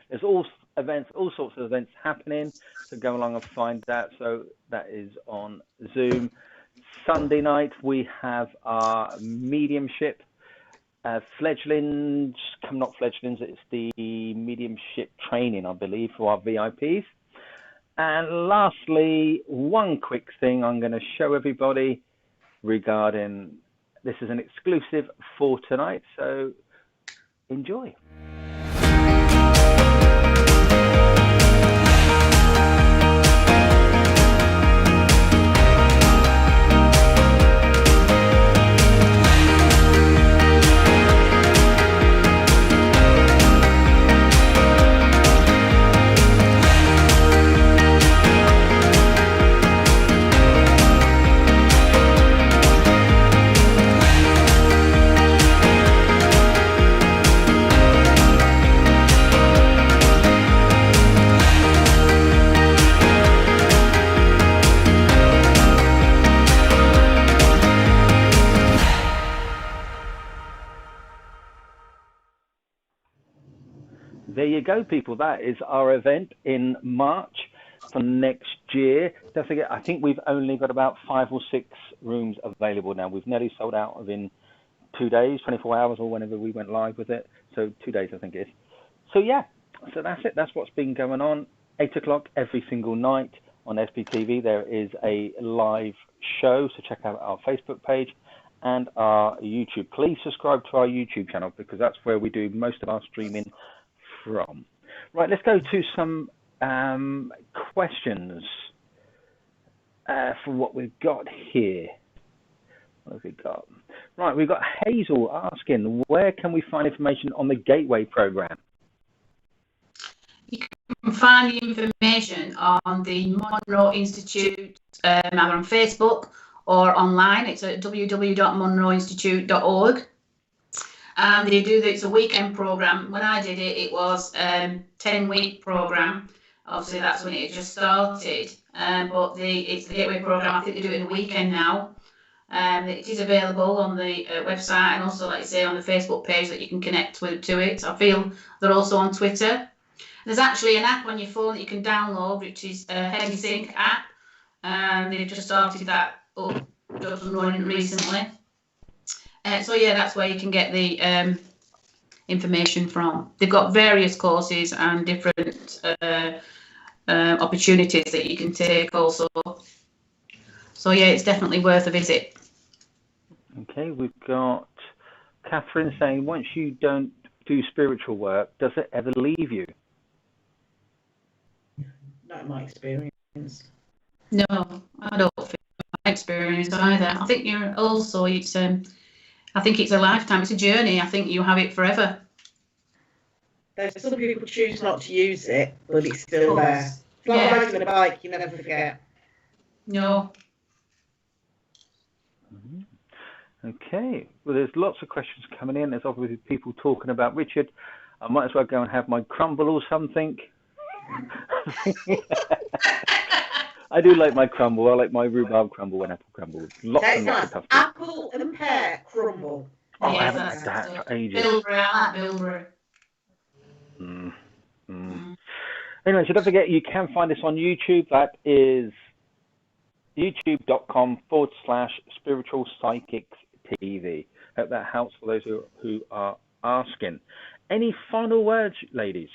There's all sorts of events happening. So go along and find that. So that is on Zoom. Sunday night we have our mediumship fledglings, not fledglings, it's the mediumship training, I believe, for our VIPs. And lastly, one quick thing I'm going to show everybody regarding, this is an exclusive for tonight, so enjoy. There you go, people. That is our event in March for next year. Don't forget, I think we've only got about 5 or 6 rooms available now. We've nearly sold out within 2 days, 24 hours, or whenever we went live with it. So 2 days, I think it is. So yeah, so that's it. That's what's been going on. 8 o'clock every single night on SBTV. There is a live show, so check out our Facebook page and our YouTube. Please subscribe to our YouTube channel because that's where we do most of our streaming from. Right, let's go to some questions for what we've got here. What have we got? Right, we've got Hazel asking, where can we find information on the Gateway program? You can find the information on the Monroe Institute, either on Facebook or online. It's at www.monroeinstitute.org. And they do it's a weekend program. When I did it, it was 10-week program. Obviously, that's when it just started. But it's the Gateway program. I think they do it in the weekend now. It is available on the website and also, like you say, on the Facebook page that you can connect to it. I feel they're also on Twitter. There's actually an app on your phone that you can download, which is a HemiSync app. They've just started that up, just running recently. So yeah, that's where you can get the information from. They've got various courses and different opportunities that you can take also. So yeah, it's definitely worth a visit. Okay, we've got Catherine saying, once you don't do spiritual work, does it ever leave you? Not in my experience. No, I don't feel my experience either. I think you're also, I think it's a lifetime, it's a journey. I think you have it forever. There's some people choose not to use it, but it's still there. It's like riding a bike, you never forget. No. Okay, well, there's lots of questions coming in. There's obviously people talking about, Richard, I might as well go and have my crumble or something. I do like my crumble. I like my rhubarb crumble and apple crumble. Lots and lots of custard. Apple and pear crumble. Oh, I haven't had that for ages. Bilberry, I like bilberry. Anyway, so don't forget, you can find us on YouTube. That is youtube.com/Spiritual Psychics TV. Hope that helps for those who are asking. Any final words, ladies?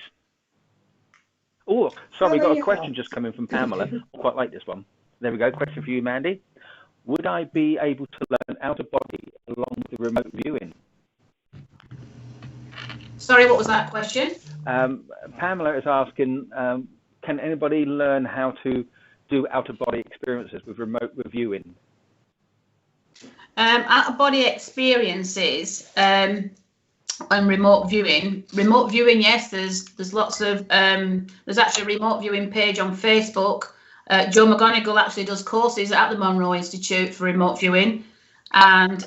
Oh, sorry, we got a question just coming from Pamela. I quite like this one. There we go. Question for you, Mandy. Would I be able to learn out of body along with the remote viewing? Sorry, what was that question? Pamela is asking, can anybody learn how to do out-of-body experiences with remote reviewing? Out-of-body experiences and remote viewing, yes, there's lots of there's actually a remote viewing page on Facebook. Joe McGonigal actually does courses at the Monroe Institute for remote viewing, and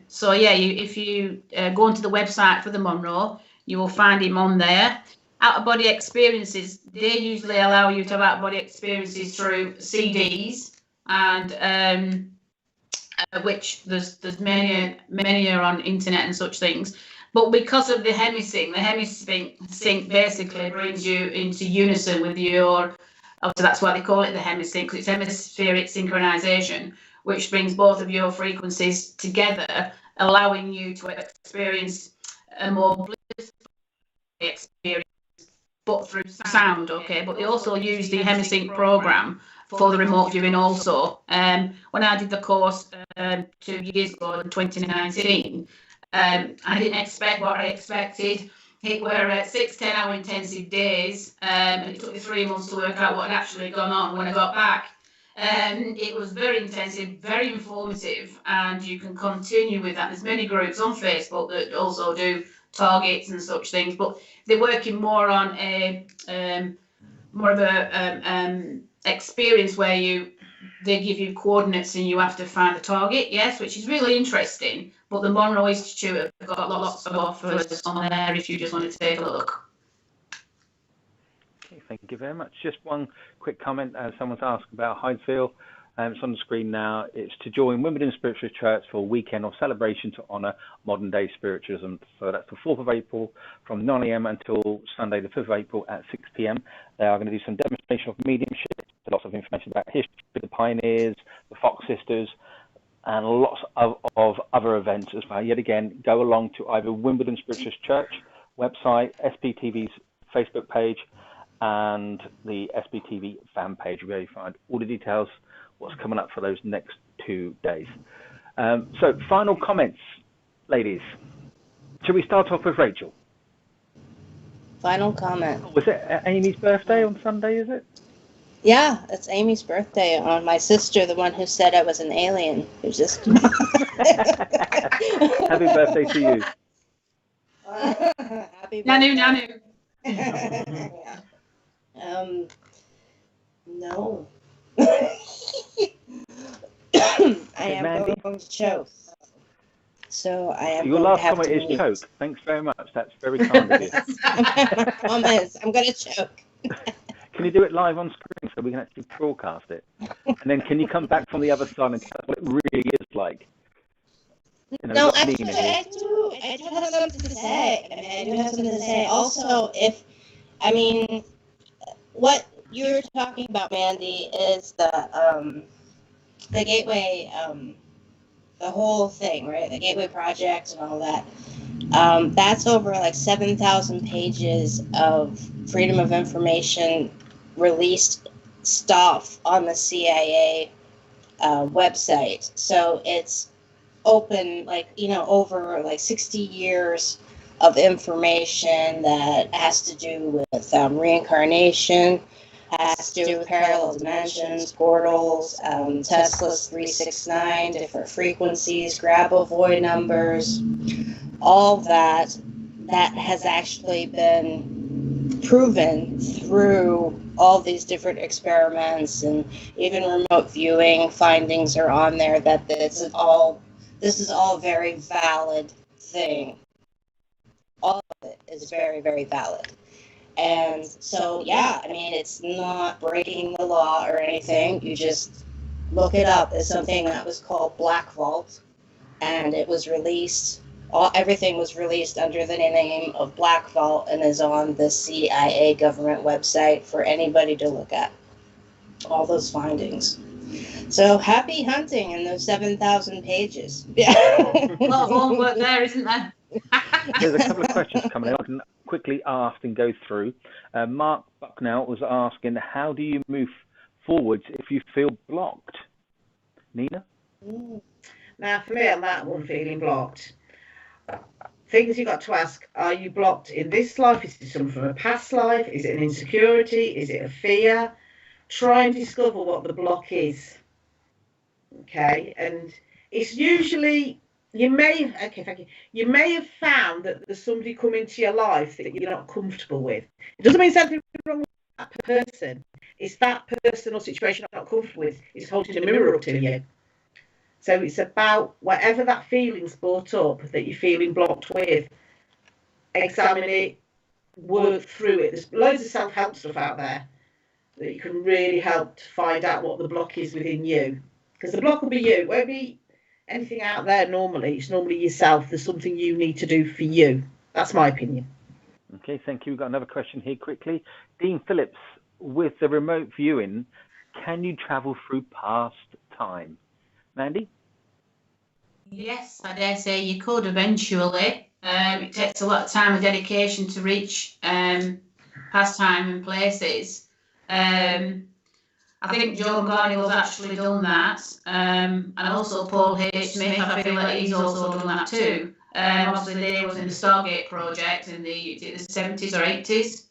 so yeah, if you go onto the website for the Monroe, you will find him on there. Out-of-body experiences, they usually allow you to have out-of-body experiences through CDs, and which there's many are on internet and such things. But because of the HemiSync basically brings you into unison with your, obviously that's why they call it the HemiSync, because it's hemispheric synchronization, which brings both of your frequencies together allowing you to experience a more blissful experience, but through sound, okay? But they also use the HemiSync program for the remote viewing also. When I did the course 2 years ago in 2019, I didn't expect what I expected. It were 6 10-hour intensive days, and it took me 3 months to work out what had actually gone on when I got back. It was very intensive, very informative, and you can continue with that. There's many groups on Facebook that also do targets and such things, but they're working more on a more of a experience where they give you coordinates and you have to find the target, yes, which is really interesting. But the Monroe Institute have got lots of offers on there if you just want to take a look. Okay, thank you very much. Just one quick comment. Someone's asked about Hydesville. It's on the screen now. It's to join Wimbledon Spiritualist Church for a weekend of celebration to honour modern day spiritualism. So that's the 4th of April from 9 a.m. until Sunday the 5th of April at 6 p.m. They are going to do some demonstration of mediumship, lots of information about history, the pioneers, the Fox sisters, and lots of other events as well. Yet again, go along to either Wimbledon Spiritualist Church website, SPTV's Facebook page, and the SPTV fan page, where you find all the details, what's coming up for those next 2 days. So final comments, ladies. Should we start off with Rachel? Final comment. Was it Amy's birthday on Sunday, is it? Yeah, it's Amy's birthday. On my sister, the one who said I was an alien, who's just. Happy birthday to you. Happy birthday. Nanu. No. I am Mandy? going to choke. So I am. Your last comment is choke. Thanks very much. That's very kind of you. My promise. I'm going to choke. Can you do it live on screen so we can actually broadcast it? And then can you come back from the other side and tell us what it really is like? You know, No, actually, I do have something to say. I mean, I do have something to say. Also, what you're talking about, Mandy, is the gateway, the whole thing, right? The gateway project and all that. That's over like 7,000 pages of Freedom of Information released stuff on the CIA website. So it's open, over 60 years of information that has to do with reincarnation, has to do with parallel dimensions, portals, Tesla's 369, different frequencies, grab-avoid numbers, all that has actually been proven through all these different experiments, and even remote viewing findings are on there that this is all very valid thing. All of it is very, very valid. And so, yeah, I mean, it's not breaking the law or anything. You just look it up. It's something that was called Black Vault, and it was released. Everything was released under the name of Black Vault and is on the CIA government website for anybody to look at. All those findings. So happy hunting in those 7,000 pages. Yeah. A lot of homework there, isn't there? There's a couple of questions coming in. I can quickly ask and go through. Mark Bucknell was asking, how do you move forwards if you feel blocked? Nina? Now, for me, on that one, feeling blocked, things you've got to ask, are you blocked in this life? Is it something from a past life? Is it an insecurity? Is it a fear? Try and discover what the block is. Okay, and it's usually, you may have found that there's somebody come into your life that you're not comfortable with. It doesn't mean something wrong with that person. It's that person or situation you're not comfortable with is holding a mirror up to you. So it's about whatever that feeling's brought up that you're feeling blocked with, examine it, work through it. There's loads of self-help stuff out there that you can really help to find out what the block is within you. Because the block will be you. It won't be anything out there normally. It's normally yourself. There's something you need to do for you. That's my opinion. Okay, thank you. We've got another question here quickly. Dean Phillips, with the remote viewing, can you travel through past time? Mandy? Yes, I dare say you could eventually. It takes a lot of time and dedication to reach pastime and places. I think Joe McGonigal's actually done that, and also Paul H. Smith. I feel like he's also done that too. Obviously, they was in the Stargate project in the 70s or 80s,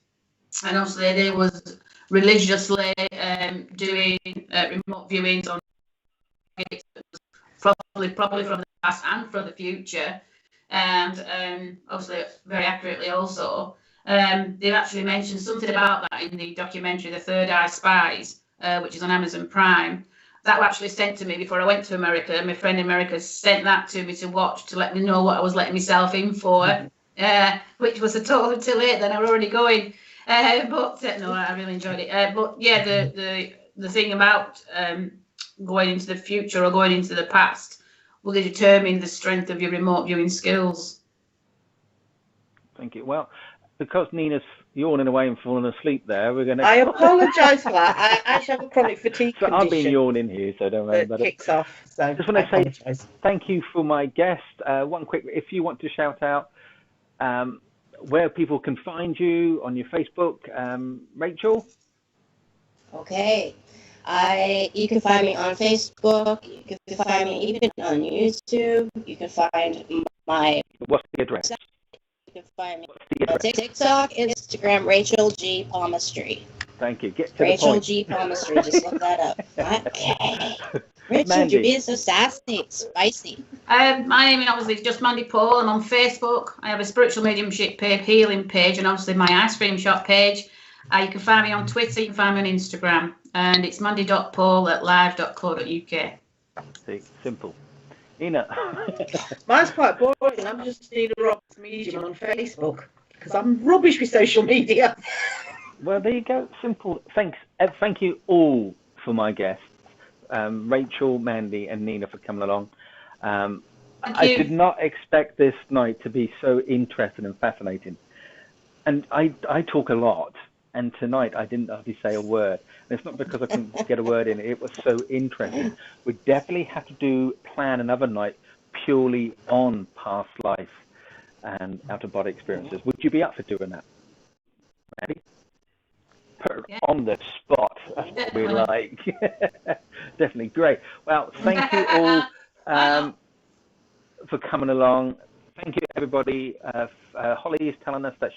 and obviously they was religiously doing remote viewings on probably from the past and from the future, and obviously very accurately also. They've actually mentioned something about that in the documentary, The Third Eye Spies, which is on Amazon Prime. That was actually sent to me before I went to America. My friend in America sent that to me to watch to let me know what I was letting myself in for, which was a total too late. Then I was already going, but no, I really enjoyed it. But yeah, the thing about going into the future or going into the past will determine the strength of your remote viewing skills. Thank you. Well, because Nina's yawning away and falling asleep there, we're going to... I apologise for that. I actually have a chronic fatigue So condition. I've been yawning here, so don't worry about it. Kicks off. So I just want to say thank you for my guest. One quick, if you want to shout out where people can find you on your Facebook, Rachel? Okay. You can find me on Facebook. You can find me even on YouTube. You can find my... What's the address? You can find me on TikTok, Instagram, Rachel G. Palmistry. Thank you. Get to Rachel the point. G. Palmistry. Just look that up. Okay. Richard, Mandy. you're being so sassy, spicy. My name is obviously just Mandy Paul. I'm on Facebook. I have a spiritual mediumship page, healing page, and obviously my ice cream shop page. You can find me on Twitter. You can find me on Instagram, and it's mandy.paul@live.co.uk. See, simple. Nina. Mine's quite boring. I'm just Nina Roberts Medium on Facebook because I'm rubbish with social media. Well, there you go. Simple. Thanks. Thank you all for my guests, Rachel, Mandy, and Nina, for coming along. I did not expect this night to be so interesting and fascinating. And I talk a lot, and tonight I didn't hardly say a word. And it's not because I couldn't get a word in. It was so interesting. We definitely have to plan another night purely on past life and out-of-body experiences. Would you be up for doing that, Mandy? On the spot. That's what we like. Definitely great. Well, thank you all for coming along. Thank you, everybody. Holly is telling us that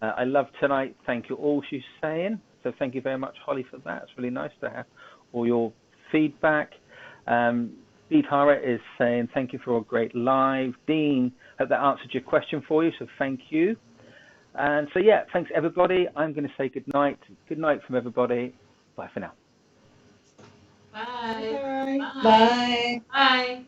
I love tonight. Thank you all, she's saying. So thank you very much, Holly, for that. It's really nice to have all your feedback. Dee Tara is saying thank you for a great live. Dean, hope that answered your question for you, so thank you. And so, yeah, thanks, everybody. I'm going to say good night. Good night from everybody. Bye for now. Bye. Bye. Bye.